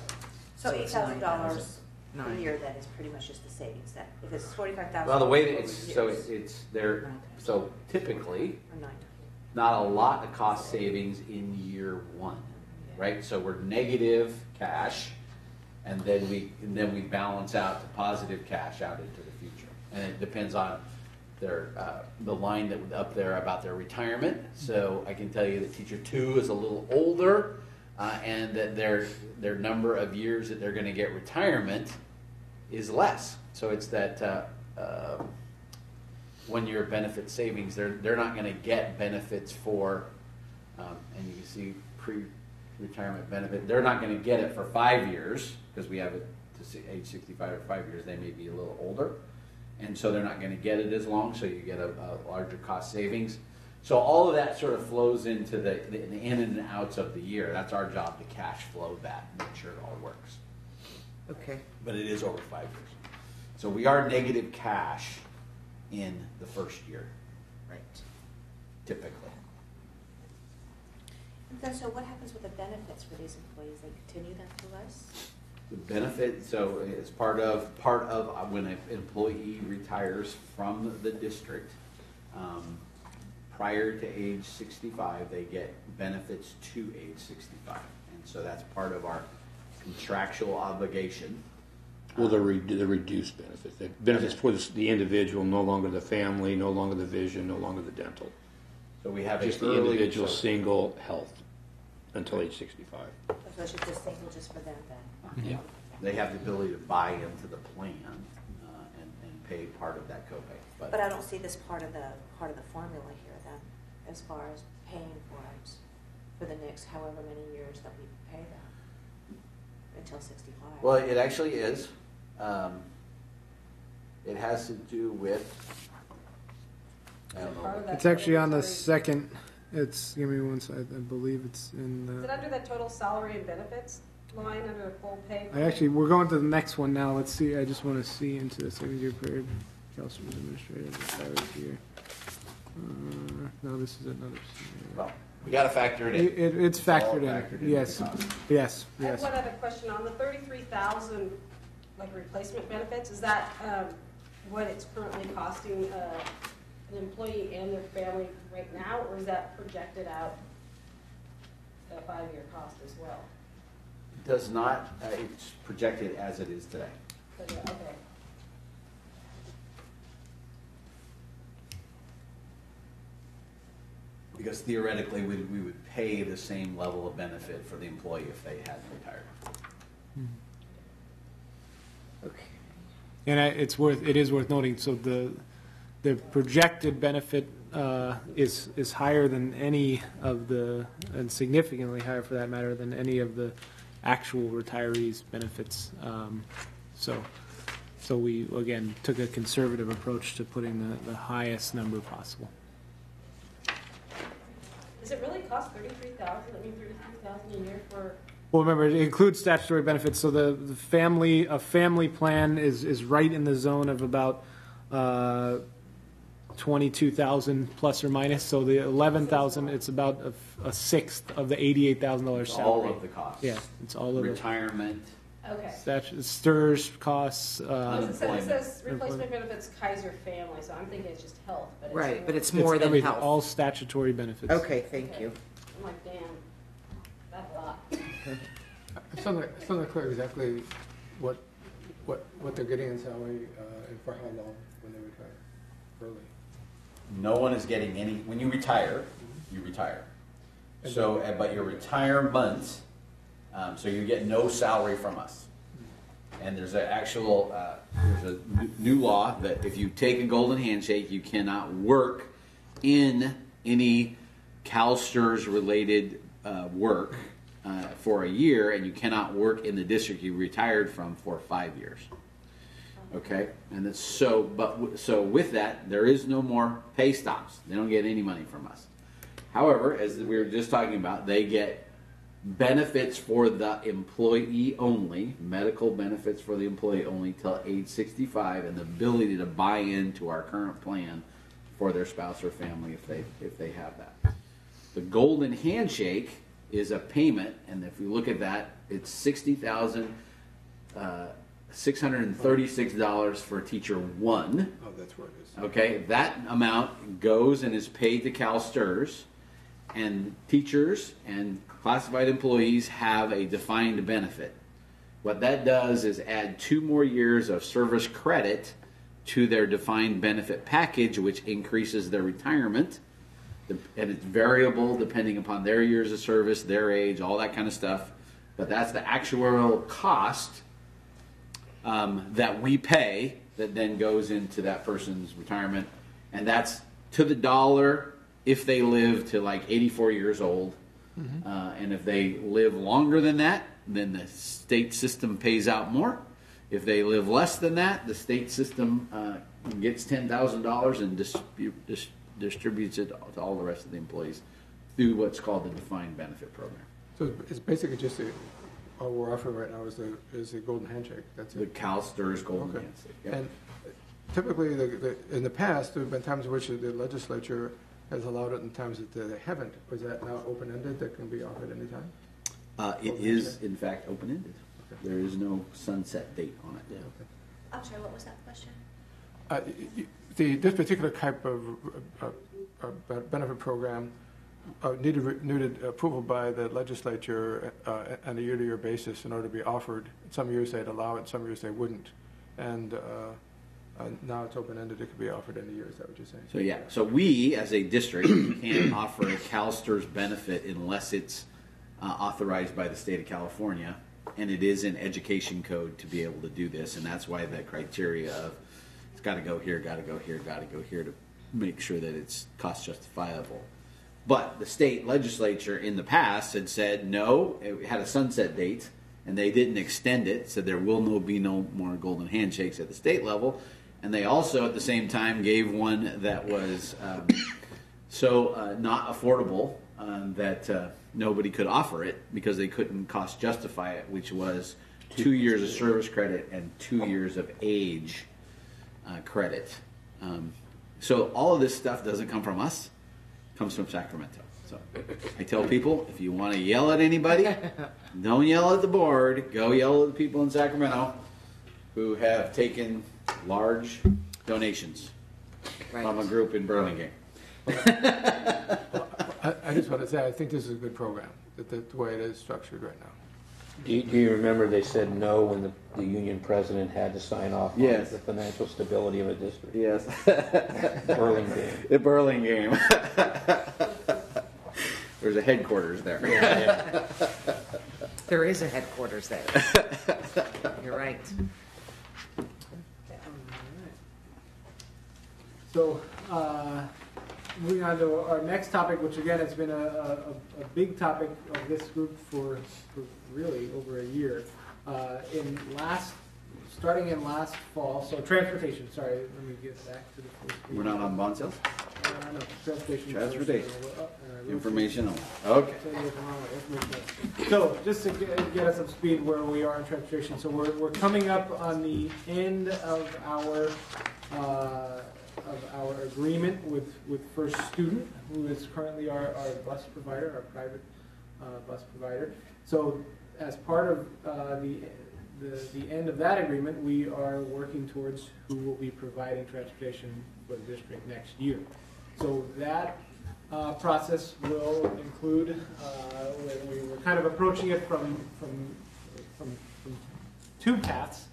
So it's $8,000 a 9,000. year, that is pretty much just the savings then, if it's 45,000. Well, the way that over it's, so years, it's there, so typically, or 9. not a lot of cost savings in year 1, right? So we're negative cash, and then we balance out to positive cash out into the future. And it depends on the line that was up there about their retirement. So I can tell you that teacher 2 is a little older, and that their number of years that they're going to get retirement is less. So it's that 1 year benefit savings. They're not going to get benefits for, and you can see pre-retirement benefit. They're not going to get it for 5 years because we have it to age 65 or 5 years. They may be a little older, and so they're not going to get it as long. So you get a larger cost savings. So all of that sort of flows into the in and outs of the year. That's our job to cash flow that, make sure it all works. Okay. But it is over 5 years. So we are negative cash in the first year, Right. typically. And then, so what happens with the benefits for these employees? They continue that through us? The benefit, so it's part of when an employee retires from the district, prior to age 65, they get benefits to age 65. And so that's part of our contractual obligation. Well, the reduced benefits. The benefits for the individual, no longer the family, no longer the vision, no longer the dental. So we have Just a the early, individual so- single health until age 65. So it's just single just for them then? Yeah, they have the ability to buy into the plan and pay part of that copay. But I don't see this part of the formula here then, as far as paying for it for the next however many years that we pay them until 65. Well, it actually is. It has to do with. I don't know. Part of that It's actually on the total second, give me one second, I believe it's in salary- Is it the, under the total salary and benefits line under the full pay? we're going to the next one now, let's see, I just want to see into the 7-year period, Councilman's administrative, salary here. No, this is another scenario. Well, we got to factor it in. It's all factored factored in, into yes, the cost. yes, I have yes. one other question. On the 33,000, like replacement benefits, is that what it's currently costing an employee and their family right now, or is that projected out a 5-year cost as well? Does not, it's projected as it is today. Okay. Because theoretically, we would pay the same level of benefit for the employee if they hadn't retired. Okay. And it is worth noting, so the projected benefit is higher than any of the, and significantly higher for that matter, than any of the actual retirees' benefits. So we, again, took a conservative approach to putting the highest number possible. Does it really cost $33,000? I mean, $33,000 a year for? Well, remember, it includes statutory benefits, so a family plan is right in the zone of about 22,000 plus or minus. So the 11,000, it's about a sixth of the $88,000 It's salary. all of the costs. Yeah, it's all of it. Retirement, Okay. Stirs costs. It says replacement benefits Kaiser family, so I'm thinking it's just health, but it's. Right, but it's It's more than everything, health. all statutory benefits. Okay, thank you. I'm like, damn, that's a lot. It's not clear exactly what what they're getting in salary and for how long when they retire early? No one is getting any, when you retire, you retire. So, but your retirement, so you get no salary from us. And there's an actual, there's a new law that if you take a golden handshake, you cannot work in any CalSTRS related work for a year, and you cannot work in the district you retired from for 5 years. Okay, and it's so with that, there is no more pay stops. They don't get any money from us. However, as we were just talking about, they get benefits for the employee only, medical benefits for the employee only till age 65, and the ability to buy into our current plan for their spouse or family if they have that. The golden handshake is a payment, and if you look at that, it's $60,636 for teacher 1. Oh, that's what it is. Okay, that amount goes and is paid to CalSTRS, and teachers and classified employees have a defined benefit. What that does is add 2 more years of service credit to their defined benefit package, which increases their retirement. And it's variable depending upon their years of service, their age, all that kind of stuff. But that's the actuarial cost that we pay that then goes into that person's retirement. And that's to the dollar if they live to like 84 years old. Mm-hmm. And if they live longer than that, then the state system pays out more. If they live less than that, the state system gets $10,000 and distributes it to all the rest of the employees through what's called the defined benefit program. So it's basically just all we're offering right now is the golden handshake. That's The it. CalSTRS golden Okay. handshake. Yep. And typically, in the past, there have been times in which the legislature has allowed it, and times that they haven't. Was that now open-ended? That can be offered anytime? It is, in fact, open-ended. Okay. There is no sunset date on it. Yeah. Okay. I'm sorry, what was that question? This particular type of benefit program needed approval by the legislature on a year-to-year basis in order to be offered. Some years they'd allow it, some years they wouldn't. And now it's open-ended. It could be offered any year. Is that what you're saying? So yeah, so we as a district can't offer a CalSTRS benefit unless it's authorized by the state of California, and it is in education code to be able to do this, and that's why the criteria of it's got to go here, got to go here, got to go here to make sure that it's cost justifiable. But the state legislature in the past had said no, it had a sunset date, and they didn't extend it, so there will be no more golden handshakes at the state level. And they also, at the same time, gave one that was not affordable that nobody could offer it because they couldn't cost justify it, which was 2 years of service credit and 2 years of age credit. So all of this stuff doesn't come from us. It comes from Sacramento. So I tell people, if you want to yell at anybody, don't yell at the board. Go yell at the people in Sacramento who have taken large donations from a group in Burlingame. I just want to say I think this is a good program, the way it is structured right now. Do you remember they said no when the union president had to sign off on Yes. the financial stability of a district? Yes. Burlingame. The Burlingame. There's a headquarters there. Yeah. There is a headquarters there. You're right. So, moving on to our next topic, which again has been a big topic of this group for really over a year. Starting in last fall, so transportation, sorry, let me get back to the first page. We're not on bond sales? No, transportation. Transportation. First. Information only. Okay. So, just to get us up to speed where we are in transportation, so we're coming up on the end of our agreement with First Student, who is currently our bus provider, our private bus provider. So, as part of the end of that agreement, we are working towards who will be providing transportation for the district next year. So that process will include, we're kind of approaching it from two paths.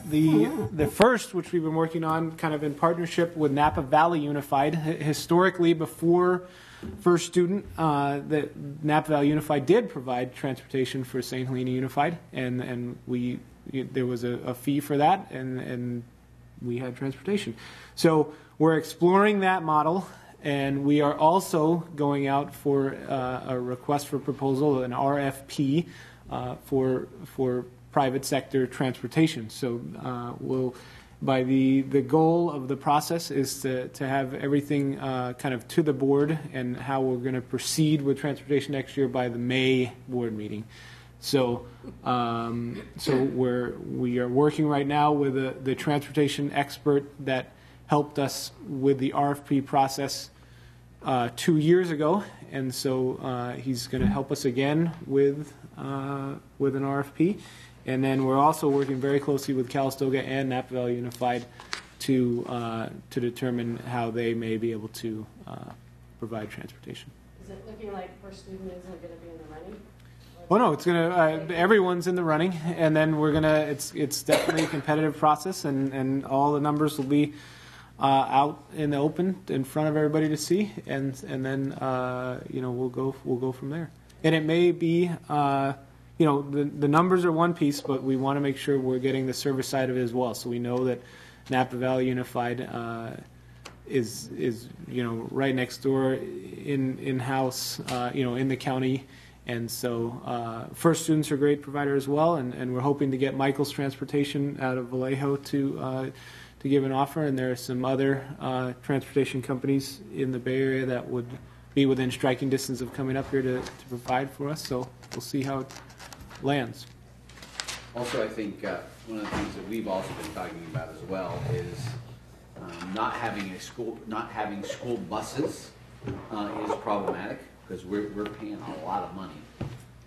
The first, which we've been working on kind of in partnership with Napa Valley Unified, historically before First Student, that Napa Valley Unified did provide transportation for St. Helena Unified, and there was a fee for that, and we had transportation. So we're exploring that model, and we are also going out for a request for proposal, an RFP, for private sector transportation. So the goal of the process is to have everything kind of to the board and how we're going to proceed with transportation next year by the May board meeting. So we are working right now with the transportation expert that helped us with the RFP process 2 years ago, and so he's going to help us again with an RFP. And then we're also working very closely with Calistoga and Napa Valley Unified to determine how they may be able to provide transportation. Is it looking like First Student isn't going to be in the running? Oh no, it's gonna. Everyone's in the running, and then we're gonna. It's definitely a competitive process, and all the numbers will be out in the open in front of everybody to see, and then we'll go from there. And it may be. The numbers are one piece, but we want to make sure we're getting the service side of it as well. So we know that Napa Valley Unified is right next door in house, in the county, and so First Students are a great provider as well, and we're hoping to get Michael's Transportation out of Vallejo to give an offer, and there are some other transportation companies in the Bay Area that would be within striking distance of coming up here to provide for us. So we'll see how it lands. Also, I think one of the things that we've also been talking about as well is not having school buses is problematic, because we're paying a lot of money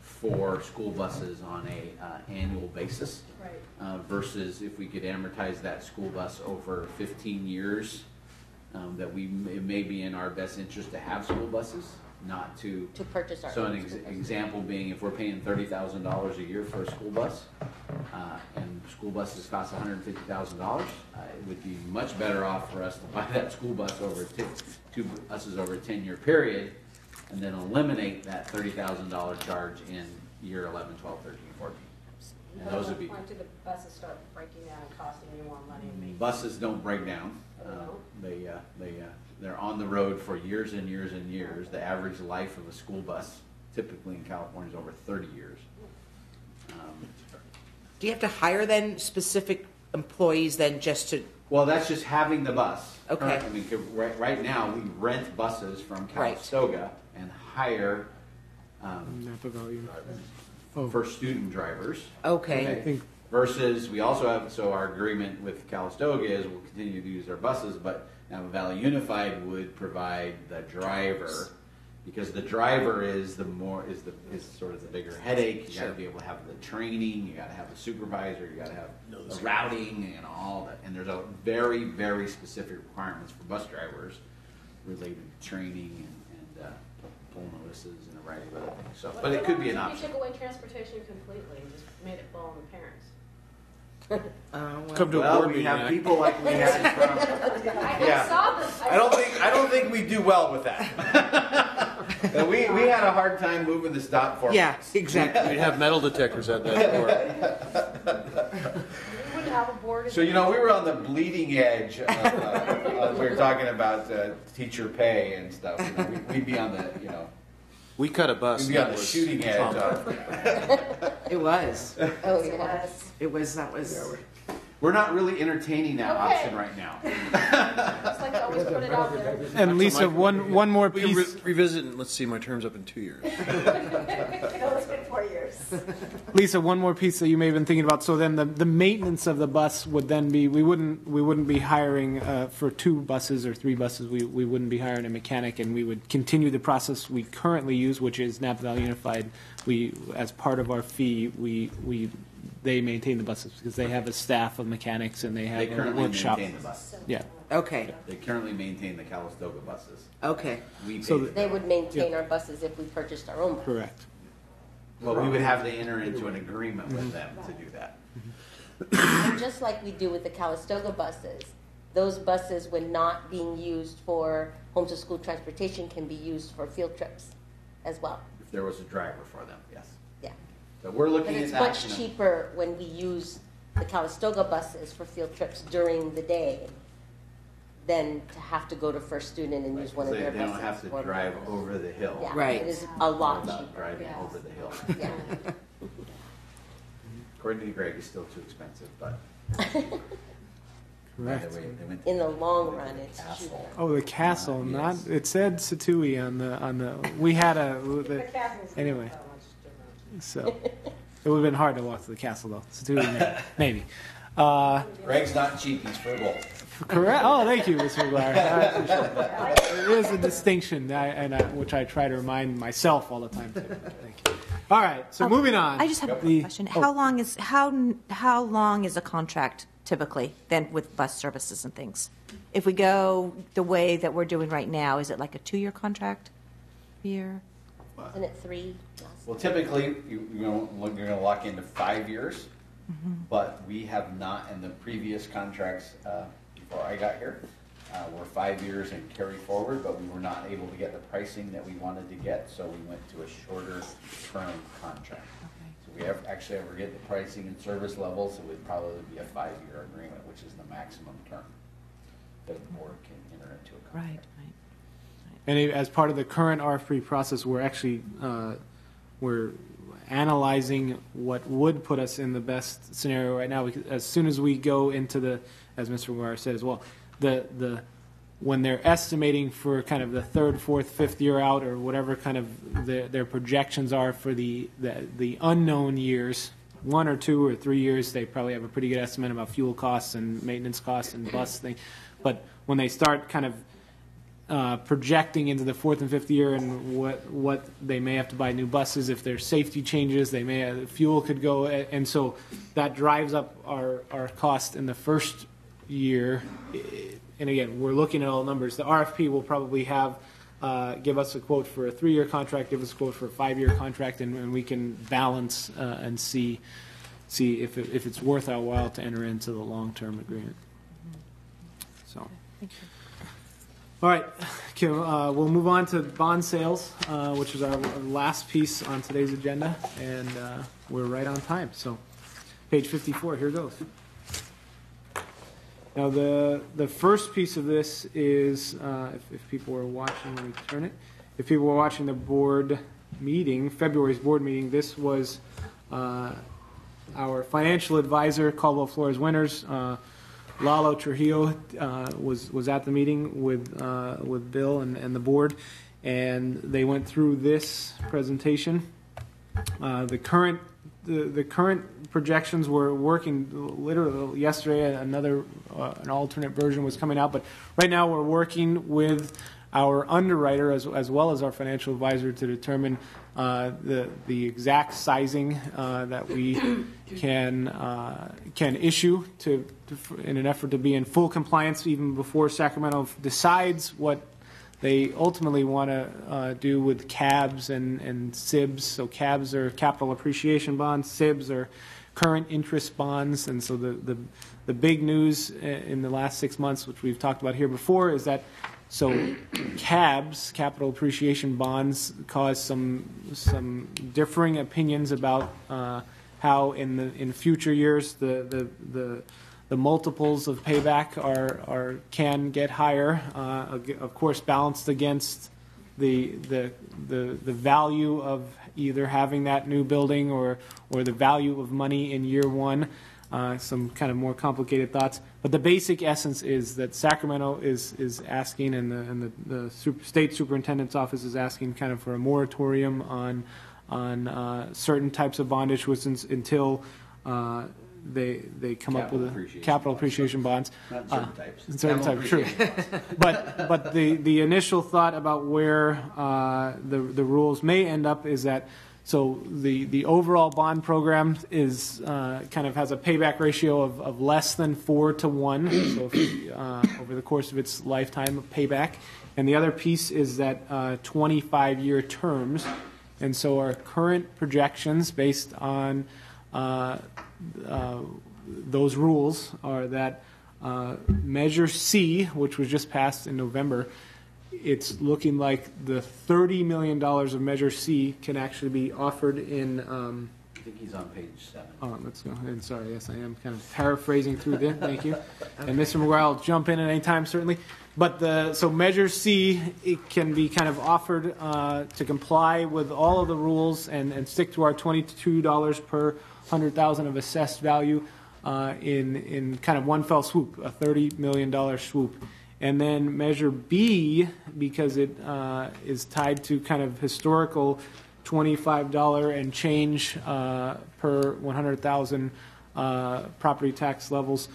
for school buses on a annual basis, Right. Versus if we could amortize that school bus over 15 years, that it may be in our best interest to have school buses, not to purchase our So own an school buses. example being, if we're paying $30,000 a year for a school bus, and school buses cost $150,000, it would be much better off for us to buy that school bus over two buses over a 10-year period, and then eliminate that $30,000 charge in year 11, 12, 13, 14. And those would be. When do the buses start breaking down and costing you more money? Buses don't break down. They're on the road for years and years and years. The average life of a school bus, typically in California, is over 30 years. Do you have to hire then specific employees then just to? Well, that's just having the bus. Okay. I mean, right now we rent buses from Calistoga and hire Napa Valley Unified. for student drivers. Okay. I think Versus, we also have, so our agreement with Calistoga is we'll continue to use their buses, but Napa Valley Unified would provide the driver, because the driver is is sort of the bigger headache. You got to be able to have the training, you got to have the supervisor, you got to have the routing and all that. And there's a very, very specific requirements for bus drivers related to training and pull notices and a variety of other things. So, but it could be an If option. you took away transportation completely and just made it fall on the parents. Come to a Well, board we meeting. have and people like we had from. I saw this. I don't think we do well with that. we had a hard time moving the stop for. Yeah, exactly. We'd have metal detectors at that door. We wouldn't have a board. So we were on the bleeding edge. We were talking about teacher pay and stuff. We'd be on the We cut a bus. we'd be on that the was shooting edge. trauma. It was. Oh, yeah. Yes. It was. That was. We're not really entertaining that Okay. option right now. It's like I always put it out there. and Lisa, one more We can piece. revisit and let's see my terms up in 2 years. No, it's been 4 years. Lisa, one more piece that you may have been thinking about. So then the maintenance of the bus would then be, we wouldn't be hiring for 2 buses or 3 buses. We wouldn't be hiring a mechanic, and we would continue the process we currently use, which is Napa Valley Unified. We, as part of our fee, they maintain the buses because they have a staff of mechanics and they have They a currently workshop. maintain the buses. Yeah. Okay. They currently maintain the Calistoga buses. Okay. We pay So for They them. would maintain our buses if we purchased our own bus. Correct. Well, we would have to enter into an agreement with them to do that. And just like we do with the Calistoga buses, those buses, when not being used for home to school transportation, can be used for field trips as well. If there was a driver for them, yes. Yeah. So we're But looking it's at that. much cheaper when we use the Calistoga buses for field trips during the day than to have to go to First Student and use one of They their don't buses. have to or drive buses. over the hill. Yeah, Right. it is a lot Without cheaper. driving Yes. over the hill. Yeah. According to Greg, it's still too expensive, but. Correct. In the long run, it's Castle. cheaper. Oh, the castle, not, it said Satui on the, we had anyway. So, it would have been hard to walk to the castle though. Satui, maybe. Greg's not cheap, he's frugal. Correct. Oh, thank you, Mr. McGuire. I appreciate that. There is a distinction, which I try to remind myself all the time. Too. Thank you. All right, so moving on. I just have a quick question. How long is a contract typically then with bus services and things? If we go the way that we're doing right now, is it like a 2-year contract? Year? Isn't it 3? Well, typically, you're going to lock into 5 years, but we have not, in the previous contracts before I got here, were 5 years and carry forward, but we were not able to get the pricing that we wanted to get, so we went to a shorter term contract. So we actually ever get the pricing and service levels, it would probably be a 5-year agreement, which is the maximum term that the board can enter into a contract. Right. And as part of the current RFP process, we're actually we're analyzing what would put us in the best scenario right now. Because as soon as we go into the, as Mr. McGuire said as well, when they're estimating for kind of the 3rd, 4th, 5th year out, or whatever kind of their projections are for the unknown years, 1 or 2 or 3 years, they probably have a pretty good estimate about fuel costs and maintenance costs and bus thing. But when they start kind of projecting into the 4th and 5th year and what they may have to buy new buses, if there's safety changes, they may have, fuel could go, and so that drives up our cost in the first year. And again, we're looking at all numbers. The RFP will probably have give us a quote for a 3-year contract, give us a quote for a 5-year contract, and we can balance and see if it's worth our while to enter into the long-term agreement. So. Thank you. All right, Kim, we'll move on to bond sales, which is our last piece on today's agenda, and we're right on time. So, page 54, here goes. Now, the first piece of this is, if people were watching, let me turn it. If people were watching the board meeting, February's board meeting, this was our financial advisor, Caldwell Flores Winters, Lalo Trujillo was at the meeting with Bill and the board, and they went through this presentation. The current projections were working literally yesterday. An alternate version was coming out, but right now we're working with our underwriter as well as our financial advisor to determine the exact sizing that we can issue in an effort to be in full compliance even before Sacramento decides what they ultimately want to do with CABs and SIBs. So CABs are capital appreciation bonds, SIBs are current interest bonds, and so the big news in the last 6 months, which we've talked about here before, is that so CABs, capital appreciation bonds, cause some differing opinions about how in future years the multiples of payback can get higher. Of course, balanced against the value of either having that new building or the value of money in year one. Some kind of more complicated thoughts, but the basic essence is that Sacramento is asking, and the state superintendent's office is asking, kind of for a moratorium on certain types of bond issuance until they come up with capital appreciation bonds. Not certain types. Certain types, true. But the initial thought about where the rules may end up is that. So the overall bond program is kind of has a payback ratio of less than 4 to 1. So over the course of its lifetime of payback, and the other piece is that 25-year terms. And so our current projections, based on those rules are that Measure C, which was just passed in November, it's looking like the $30 million of Measure C can actually be offered in. I think he's on page 7. Oh, let's go. And sorry, yes, I am kind of paraphrasing through this. Thank you. And Mr. McGuire, I'll jump in at any time, certainly. But so Measure C, it can be kind of offered to comply with all of the rules and stick to our $22 per 100,000 of assessed value in kind of one fell swoop, a $30 million swoop. And then Measure B, because it is tied to kind of historical $25 and change per 100,000 property tax levels.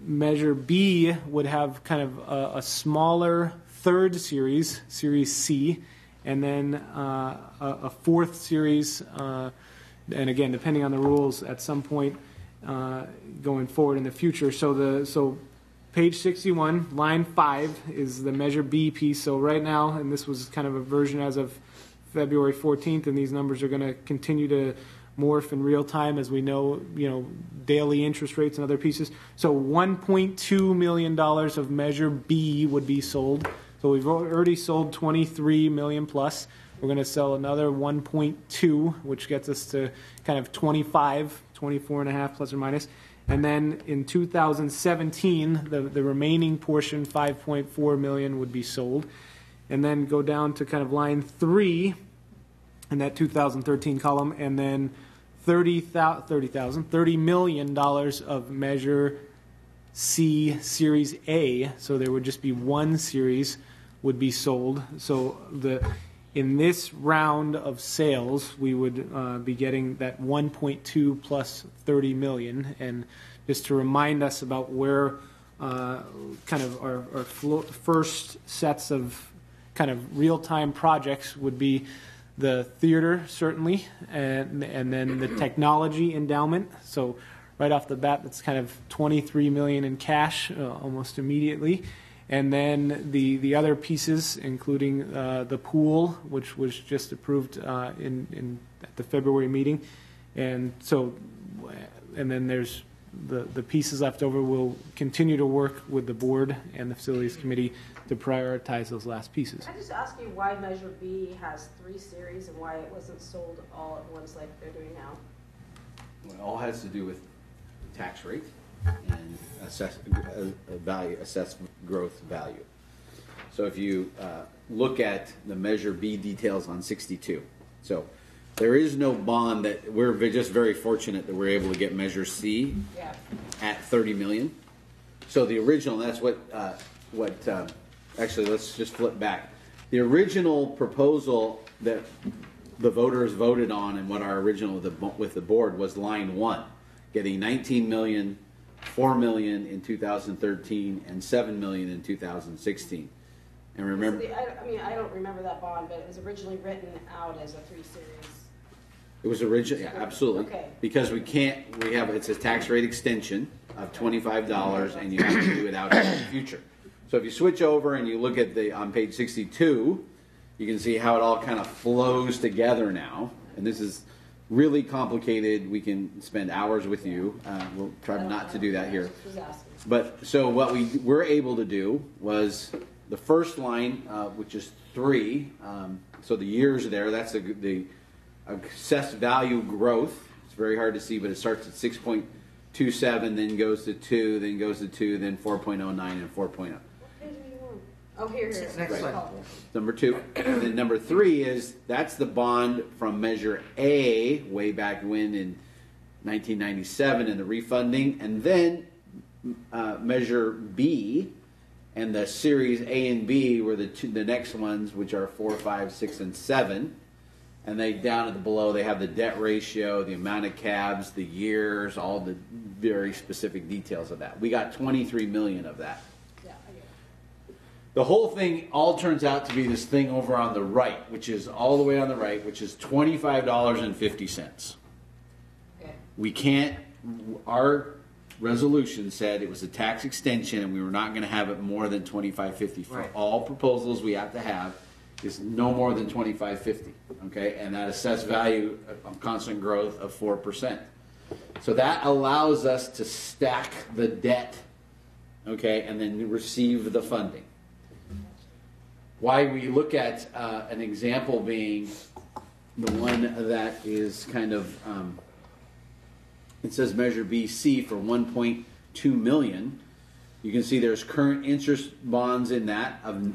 Measure B would have kind of a smaller third series, Series C, and then a fourth series, and again, depending on the rules, at some point going forward in the future. So page 61, line 5 is the Measure B piece. So right now, and this was kind of a version as of February 14th, and these numbers are going to continue to morph in real time as we know, daily interest rates and other pieces. So $1.2 million of Measure B would be sold. So we've already sold 23 million plus. We're going to sell another 1.2, which gets us to kind of 24 and a half plus or minus. And then in 2017, the remaining portion, 5.4 million, would be sold. And then go down to kind of line 3 in that 2013 column, and then $30 million of Measure C Series A. So there would just be one series would be sold. So in this round of sales, we would be getting that 1.2 plus 30 million. And just to remind us about where kind of our first sets of kind of real-time projects would be the theater, certainly, and then the technology endowment. So right off the bat, that's kind of 23 million in cash almost immediately. And then the other pieces, including the pool, which was just approved at the February meeting. And so, and then there's the pieces left over. We'll continue to work with the board and the facilities committee to prioritize those last pieces. Can I just ask you why Measure B has 3 series and why it wasn't sold all at once like they're doing now? Well, it all has to do with tax rate and assess growth value. So if you look at the Measure B details on 62, so there is no bond that we're just very fortunate that we're able to get Measure C at 30 million. So the original, that's what actually, let's just flip back. The original proposal that the voters voted on and what our original with the board was line 1, getting 19 million, 4 million in 2013, and 7 million in 2016. And remember, I don't remember that bond, but it was originally written out as a 3 series. It was originally, yeah, absolutely. Okay. Because it's a tax rate extension of $25, and you have to do it out in the future. So if you switch over and you look at on page 62, you can see how it all kind of flows together now. And this is really complicated. We can spend hours with you. We'll try not to do that here. But so what we were able to do was the first line, which is 3. So the years there, that's the assessed value growth. It's very hard to see, but it starts at 6.27, then goes to 2, then goes to 2, then 4.09 and 4.0. Oh, here. Next one. Number 2. And then number 3 that's the bond from Measure A way back when in 1997 and the refunding. And then Measure B and the Series A and B were the next ones, which are 4, 5, 6, and 7. And they down at the below, they have the debt ratio, the amount of cabs, the years, all the very specific details of that. We got 23 million of that. Yeah, I get it. The whole thing all turns out to be this thing over on the right, which is all the way on the right, which is $25.50. Okay. We can't, our resolution said it was a tax extension and we were not going to have it more than $25.50 for all proposals we have to have. Is no more than $25.50, okay, and that assessed value of constant growth of 4%. So that allows us to stack the debt, okay, and then receive the funding. Why we look at an example being the one that is kind of, it says Measure BC for 1.2 million. You can see there's current interest bonds in that of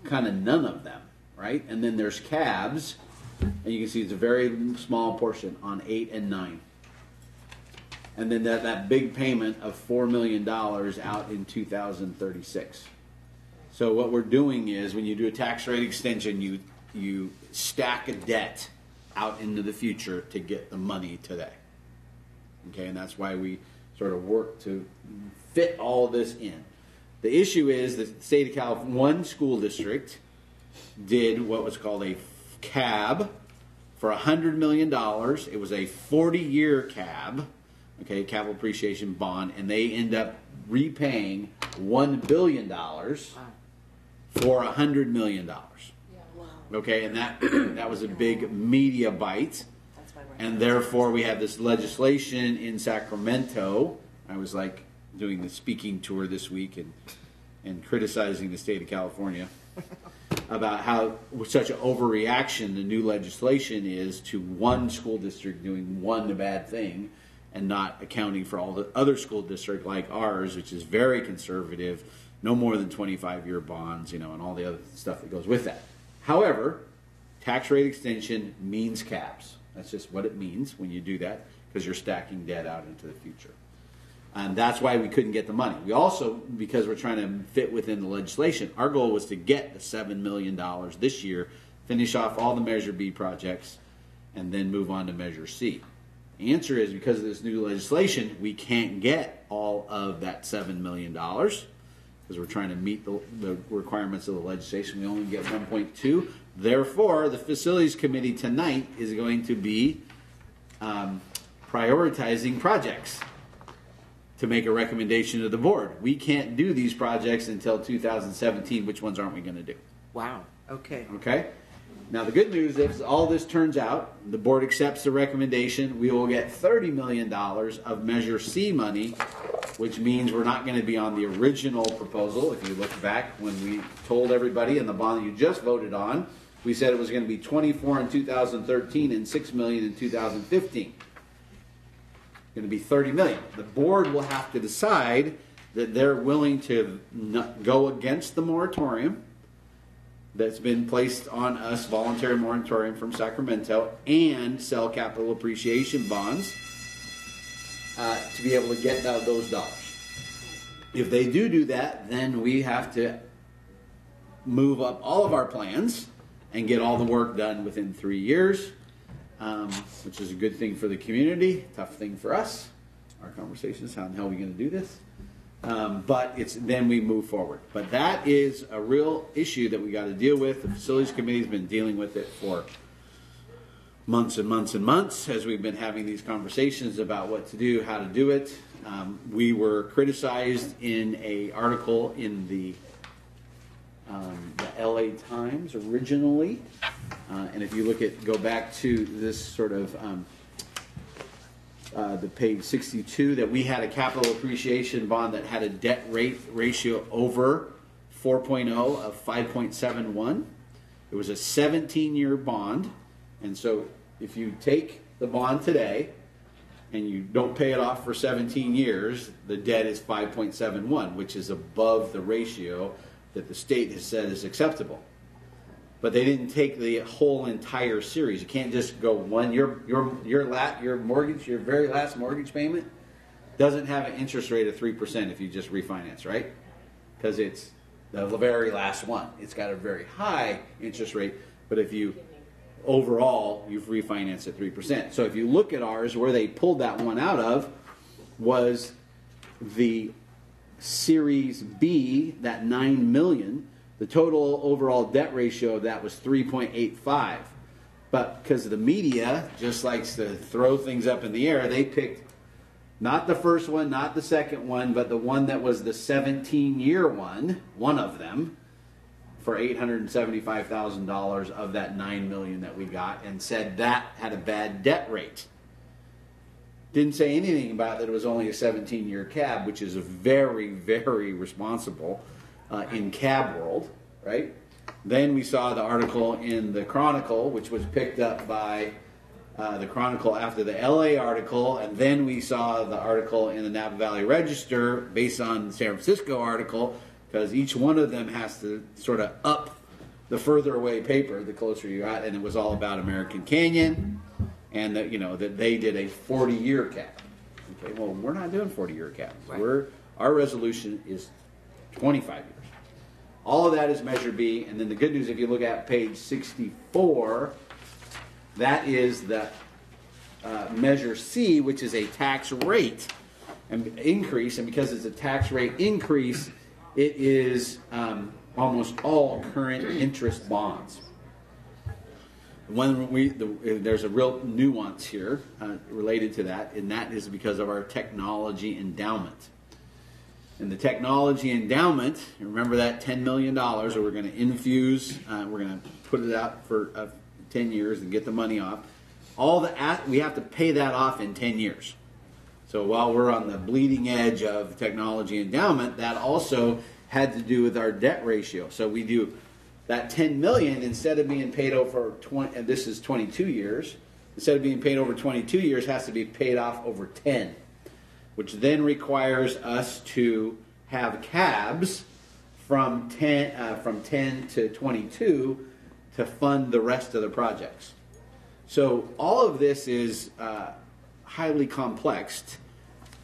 kind of none of them, right? And then there's cabs, and you can see it's a very small portion on 8 and 9. And then that big payment of $4 million out in 2036. So what we're doing is when you do a tax rate extension, you stack a debt out into the future to get the money today. Okay, and that's why we sort of work to fit all this in. The issue is the state of California, one school district did what was called a CAB for $100 million. It was a 40-year CAB, okay, capital appreciation bond, and they end up repaying $1 billion for $100 million. Okay, and that was a big media bite. And therefore, we have this legislation in Sacramento. I was like doing the speaking tour this week and criticizing the state of California about how such an overreaction the new legislation is to one school district doing one bad thing and not accounting for all the other school districts like ours, which is very conservative, no more than 25-year bonds, and all the other stuff that goes with that. However, tax rate extension means caps. That's just what it means when you do that, because you're stacking debt out into the future. And that's why we couldn't get the money. We also, because we're trying to fit within the legislation, our goal was to get the $7 million this year, finish off all the Measure B projects, and then move on to Measure C. The answer is because of this new legislation, we can't get all of that $7 million because we're trying to meet the requirements of the legislation. We only get 1.2. Therefore, the Facilities Committee tonight is going to be prioritizing projects to make a recommendation to the board. We can't do these projects until 2017. Which ones aren't we going to do? Wow. Okay. Okay. Now, the good news is all this turns out, the board accepts the recommendation, we will get $30 million of Measure C money, which means we're not going to be on the original proposal. If you look back when we told everybody in the bond that you just voted on, we said it was going to be 24 in 2013 and $6 million in 2015. Going to be 30 million. The board will have to decide that they're willing to not go against the moratorium that's been placed on us, voluntary moratorium from Sacramento, and sell capital appreciation bonds to be able to get those dollars. If they do that, then we have to move up all of our plans and get all the work done within 3 years, which is a good thing for the community, tough thing for us. Our conversation is how the hell are we going to do this? But then we move forward. But that is a real issue that we got to deal with. The Facilities Committee has been dealing with it for months and months and months as we've been having these conversations about what to do, how to do it. We were criticized in an article in the LA Times originally. And if you go back to this sort of the page 62, that we had a capital appreciation bond that had a debt rate ratio over 4.0 of 5.71. It was a 17-year bond. And so if you take the bond today and you don't pay it off for 17 years, the debt is 5.71, which is above the ratio that the state has said is acceptable. But they didn't take the whole entire series. You can't just go one. Your mortgage, your very last mortgage payment, doesn't have an interest rate of 3% if you just refinance, right? Because it's the very last one. It's got a very high interest rate. But if you overall you've refinanced at 3%. So if you look at ours, where they pulled that one out of was the Series B, that $9 million. The total overall debt ratio of that was 3.85. But because the media just likes to throw things up in the air, they picked not the first one, not the second one, but the one that was the 17-year one of them, for $875,000 of that $9 million that we got, and said that had a bad debt rate. Didn't say anything about that it was only a 17-year cab, which is a very, very responsible in cab world, right? Then we saw the article in the Chronicle, which was picked up by the Chronicle after the LA article, and then we saw the article in the Napa Valley Register based on the San Francisco article, because each one of them has to sort of up the further away paper the closer you got, and it was all about American Canyon, and that, you know, that they did a 40-year cap. Okay, well, we're not doing 40-year caps. Right. Our resolution is 25 years. All of that is Measure B, and then the good news, if you look at page 64, that is the Measure C, which is a tax rate and increase, and because it's a tax rate increase, it is almost all current interest bonds. There's a real nuance here related to that, and that is because of our technology endowment. And the technology endowment, remember that $10 million that we're going to infuse, we're going to put it out for 10 years and get the money off. We have to pay that off in 10 years. So while we're on the bleeding edge of technology endowment, that also had to do with our debt ratio. So we do that $10 million, instead of being paid over 20, and this is 22 years, instead of being paid over 22 years, has to be paid off over 10, which then requires us to have cabs from 10 to 22 to fund the rest of the projects. So all of this is highly complex,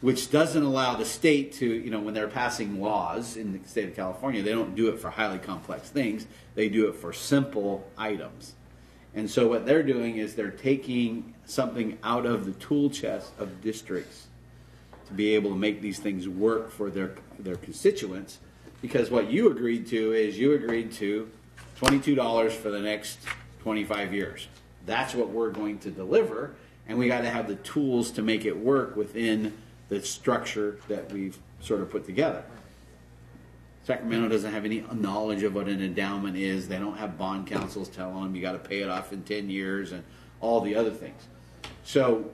which doesn't allow the state to, you know, when they're passing laws in the state of California, they don't do it for highly complex things. They do it for simple items. And so what they're doing is they're taking something out of the tool chest of districts to be able to make these things work for their constituents. Because what you agreed to is you agreed to $22 for the next 25 years. That's what we're going to deliver, and we got to have the tools to make it work within the structure that we've sort of put together. Sacramento doesn't have any knowledge of what an endowment is. They don't have bond councils telling them you got to pay it off in 10 years and all the other things. So,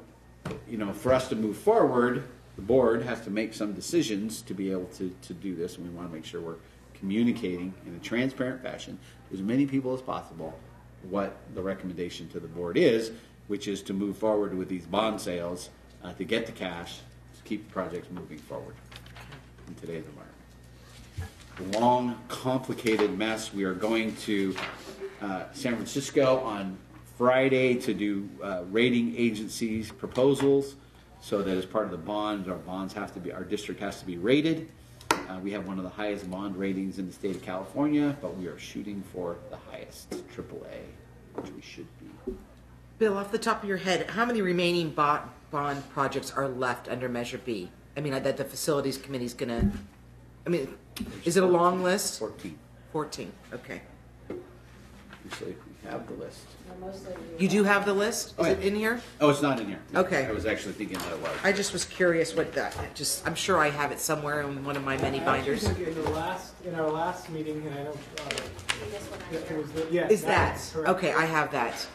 you know, for us to move forward, the board has to make some decisions to be able to do this, and we want to make sure we're communicating in a transparent fashion to as many people as possible what the recommendation to the board is, which is to move forward with these bond sales to get the cash to keep the projects moving forward in today's environment. Long, complicated mess. We are going to San Francisco on Friday to do rating agencies proposals, so that as part of the bond, our district has to be rated. We have one of the highest bond ratings in the state of California, but we are shooting for the highest, AAA, which we should be. Bill, off the top of your head, how many remaining bond projects are left under Measure B? I mean, that the facilities committee's going to, I mean, is it a long list? 14. 14, okay. Usually we have the list. You do have the list? Is it in here? Oh, it's not in here. Okay. I was actually thinking that it was. I just was curious what that, I'm sure I have it somewhere in one of my many binders. I actually think in our last meeting, and I know, it was yes, Is that? correct. Okay, I have that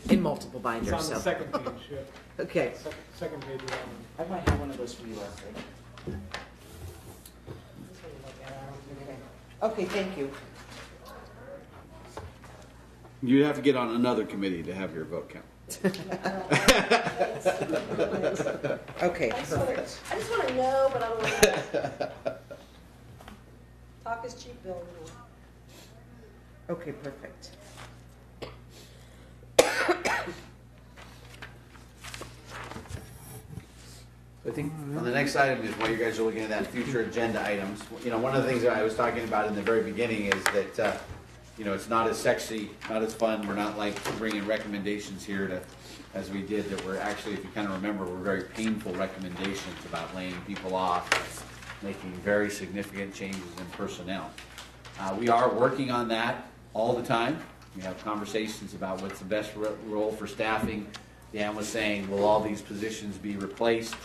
in multiple It's binders. on the So. second page. Yeah. Okay. Second page of that one. I might have one of those for you, Leslie. Okay, thank you. You'd have to get on another committee to have your vote count. Okay, I perfect. just want to know, but I don't want to. Talk is cheap, Bill. You know. Okay, perfect. I think on the next item is while you guys are looking at that future agenda items. You know, one of the things that I was talking about in the very beginning is that, you know, it's not as sexy, not as fun. We're not like bringing recommendations here to, as we did, that were actually, if you kind of remember, were very painful recommendations about laying people off, making very significant changes in personnel. We are working on that all the time. We have conversations about what's the best role for staffing. Dan was saying, will all these positions be replaced?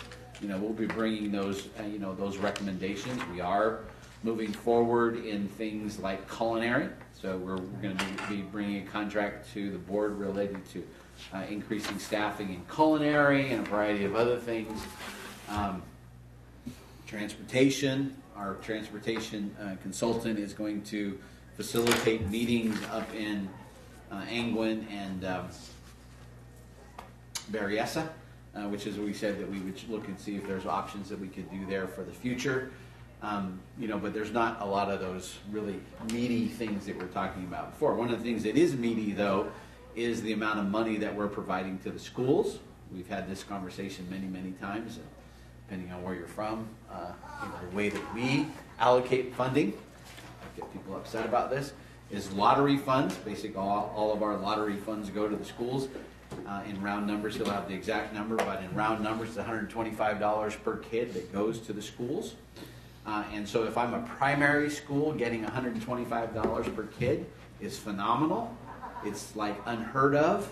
You know, we'll be bringing those, you know, those recommendations. We are moving forward in things like culinary. So we're going to be bringing a contract to the board related to increasing staffing in culinary and a variety of other things. Transportation, our transportation consultant is going to facilitate meetings up in Angwin and Berryessa, which is we said that we would look and see if there's options that we could do there for the future. But there's not a lot of those really meaty things that we're talking about before. One of the things that is meaty, though, is the amount of money that we're providing to the schools. We've had this conversation many, many times, and depending on where you're from, the way that we allocate funding, I get people upset about this, is lottery funds. Basically, all of our lottery funds go to the schools. In round numbers, he'll have the exact number, but in round numbers, it's $125 per kid that goes to the schools. And so if I'm a primary school, getting $125 per kid is phenomenal. It's like unheard of.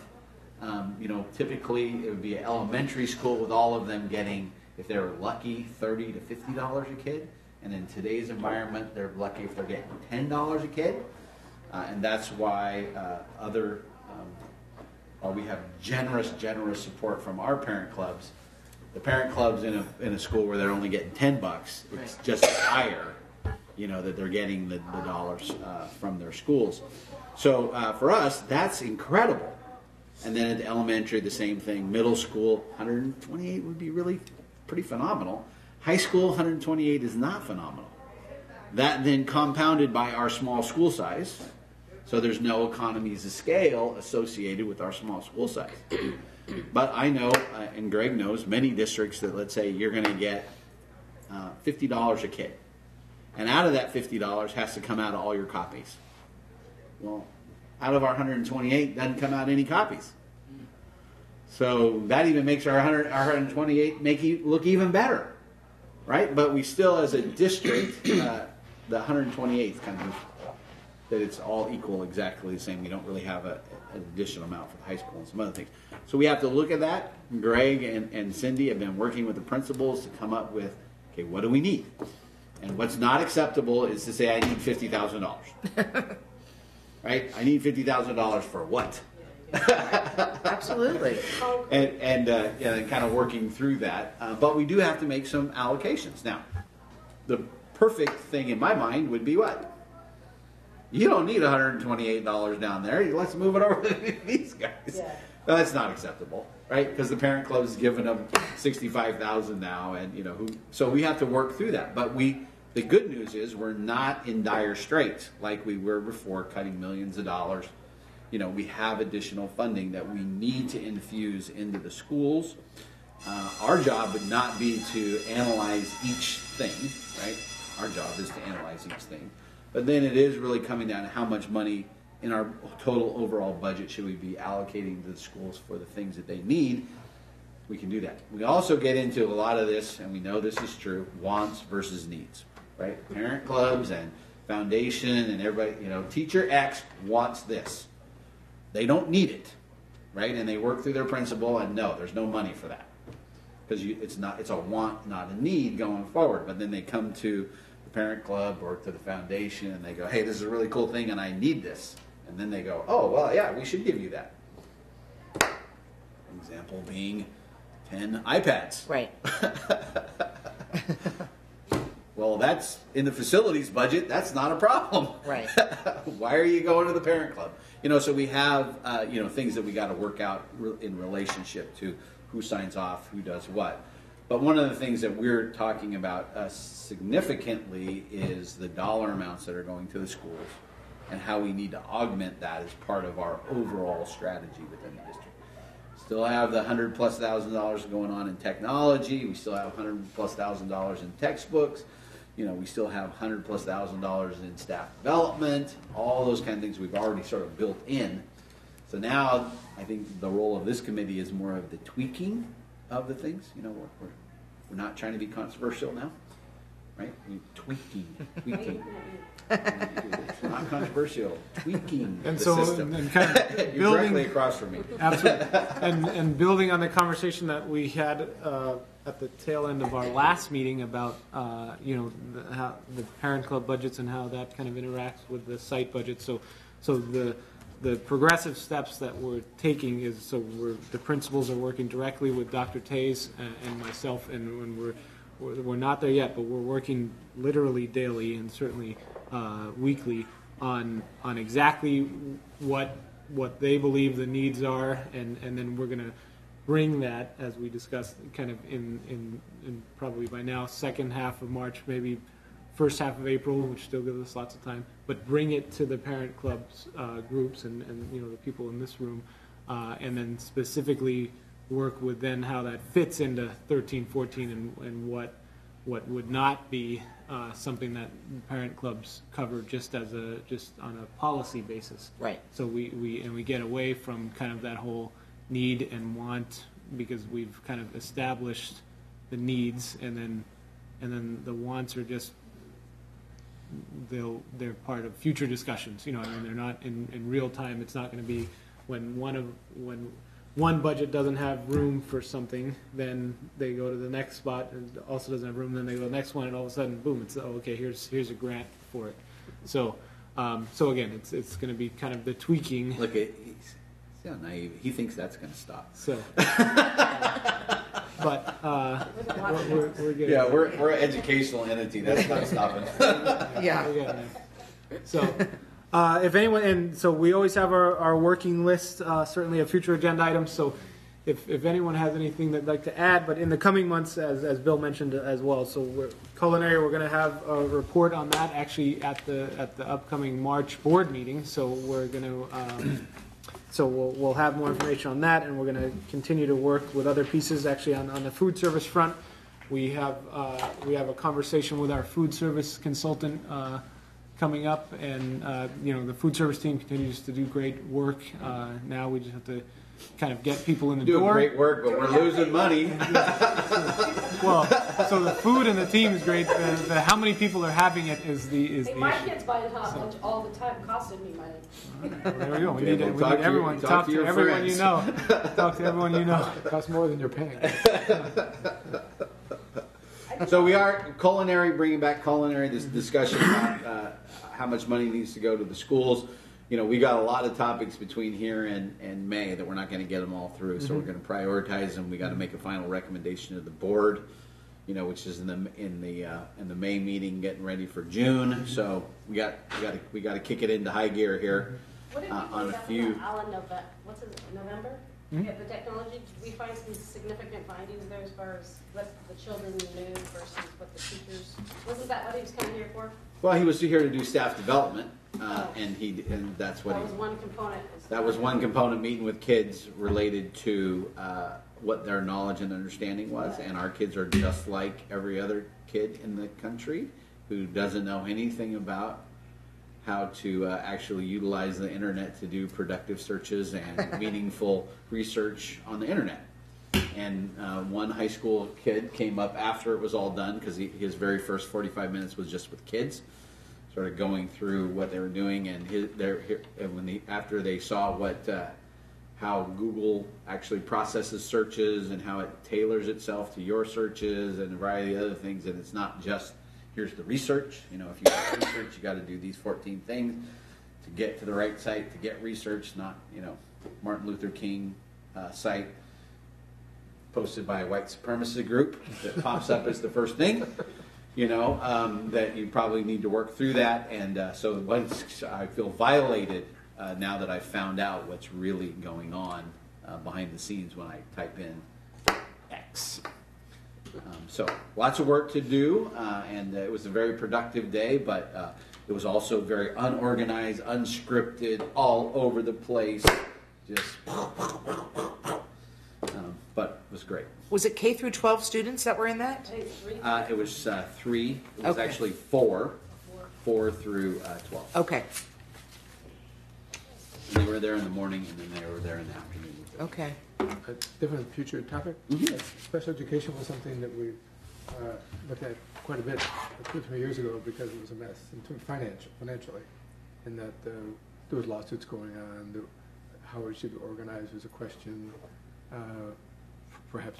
Typically it would be an elementary school with all of them getting, if they were lucky, $30 to $50 a kid. And in today's environment, they're lucky if they're getting $10 a kid. And that's why while we have generous support from our parent clubs, the parent clubs in a school where they're only getting $10, it's just higher, that they're getting the dollars from their schools. So for us, that's incredible. And then at the elementary, the same thing. Middle school, 128 would be really pretty phenomenal. High school, 128 is not phenomenal. That then compounded by our small school size. So there's no economies of scale associated with our small school size. But I know, and Greg knows, many districts that, let's say, you're going to get $50 a kid. And out of that $50 has to come out of all your copies. Well, out of our 128 doesn't come out any copies. So that even makes our 128 make it look even better, right? But we still, as a district, the 128 is kind of that it's all equal, exactly the same. We don't really have an additional amount for the high school and some other things. So we have to look at that. Greg and Cindy have been working with the principals to come up with, okay, what do we need? And what's not acceptable is to say I need $50,000. Right? I need $50,000 for what? Absolutely. And kind of working through that. But we do have to make some allocations. Now, the perfect thing in my mind would be what? You don't need $128 down there. Let's move it over to these guys. Yeah. No, that's not acceptable, right? Because the parent club is giving them $65,000 now, and so we have to work through that. But the good news is we're not in dire straits like we were before, cutting millions of dollars. We have additional funding that we need to infuse into the schools. Our job would not be to analyze each thing, right? Our job is to analyze each thing. But then it is really coming down to how much money in our total overall budget should we be allocating to the schools for the things that they need. We can do that. We also get into a lot of this, and we know this is true, wants versus needs, right? Parent clubs and foundation and everybody, teacher X wants this. They don't need it, right? And they work through their principal, and no, there's no money for that. Because it's a want, not a need going forward. But then they come to the parent club or to the foundation and they go, hey, this is a really cool thing and I need this. And then they go, oh, well, yeah, we should give you that. Example being 10 iPads. Right. Well, that's in the facilities budget. That's not a problem. Right. Why are you going to the parent club? So we have, things that we got to work out in relationship to who signs off, who does what. But one of the things that we're talking about significantly is the dollar amounts that are going to the schools and how we need to augment that as part of our overall strategy within the district. Still have the $100,000+ going on in technology. We still have $100,000+ in textbooks. We still have $100,000+ in staff development. All those kind of things we've already sort of built in. So now I think the role of this committee is more of the tweaking of the things. We're not trying to be controversial now, right? We're tweaking. It's not controversial. Tweaking and the so, system. And kind of You're building, directly across from me. Absolutely. And building on the conversation that we had at the tail end of our last meeting about how the parent club budgets and how that kind of interacts with the site budget. So the the progressive steps that we're taking is, so the principals are working directly with Dr. Tays and myself, and when we're not there yet, but we're working literally daily and certainly weekly on exactly what they believe the needs are, and then we're going to bring that, as we discussed, kind of in probably by now, second half of March, maybe first half of April, which still gives us lots of time, but bring it to the parent clubs groups and the people in this room, and then specifically work with then how that fits into 13, 14, and what would not be something that parent clubs cover just on a policy basis. Right. So we get away from kind of that whole need and want, because we've kind of established the needs, and then the wants are just they're part of future discussions. They're not in real time. It's not going to be when one budget doesn't have room for something, then they go to the next spot and also doesn't have room, then they go to the next one, and all of a sudden, boom, it's okay, here's a grant for it. So again, it's going to be kind of the tweaking. Look, see how naive. He thinks that's going to stop. So, but we're getting yeah, we're an educational entity. That's not stopping. Yeah. We're getting there. So. If anyone, and so we always have our working list, certainly of future agenda items. So if anyone has anything they'd like to add, but in the coming months, as Bill mentioned as well, so culinary, we're going to have a report on that actually at the upcoming March board meeting. So we're going to, so we'll have more information on that, and we're going to continue to work with other pieces. Actually, on the food service front, we have a conversation with our food service consultant coming up, and the food service team continues to do great work. Now we just have to kind of get people in the door. Doing great work, but we're losing money. Well, so the food and the team is great. The how many people are having it is the My issue. kids buy hot lunch all the time, costing me money. Well, there we go. We Okay, need well, everyone. talk to to your everyone friends. you know. Talk to everyone you know. It costs more than you're paying. So we are bringing back culinary, this discussion about how much money needs to go to the schools. We got a lot of topics between here and May that we're not going to get them all through. So we're going to prioritize them. We got to make a final recommendation to the board, which is in the May meeting, getting ready for June. So we got to kick it into high gear here What did on a we few. what's his, November? Yeah, the technology, did we find some significant findings there as far as what the children knew versus what the teachers, wasn't that what he was coming here for? Well, he was here to do staff development, and that's what That was one component. That was one component, meeting with kids related to what their knowledge and understanding was. And our kids are just like every other kid in the country who doesn't know anything about how to actually utilize the internet to do productive searches and meaningful research on the internet. And one high school kid came up after it was all done, because his very first 45 minutes was just with kids, sort of going through what they were doing, and after they saw how Google actually processes searches and how it tailors itself to your searches and a variety of other things, and it's not just here's the research. If you got research, you got to do these 14 things to get to the right site to get research, not Martin Luther King site posted by a white supremacist group that pops up as the first thing, that you probably need to work through that. And so once I feel violated now that I've found out what's really going on behind the scenes when I type in X. So lots of work to do, and it was a very productive day, but it was also very unorganized, unscripted, all over the place, just... but it was great. Was it K through 12 students that were in that? I think it's 3. It was 3. It was Okay. actually 4. 4 through 12. Okay. They were there in the morning, and then they were there in the afternoon. Okay. A different future topic. Special education was something that we looked at quite a bit 2 or 3 years ago, because it was a mess in terms financially, and that there was lawsuits going on. How it should be organized was a question. Perhaps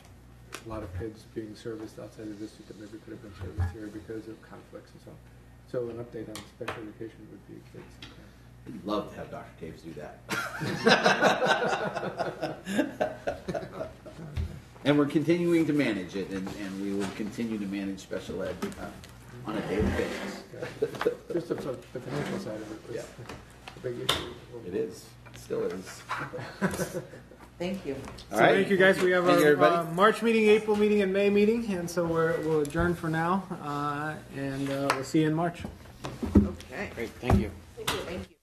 a lot of kids being serviced outside of the district that maybe could have been serviced here because of conflicts and so on. So an update on special education would be good sometime. I'd love to have Dr. Taves do that. And we're continuing to manage it, and we will continue to manage special ed on a daily basis. Just the financial side of it was Yeah. a big issue. It is. It still is. Thank you. All So right. thank you, guys. We have Thank you, our everybody. March meeting, April meeting, and May meeting, and so we'll adjourn for now, and we'll see you in March. Okay. Great, thank you. Thank you.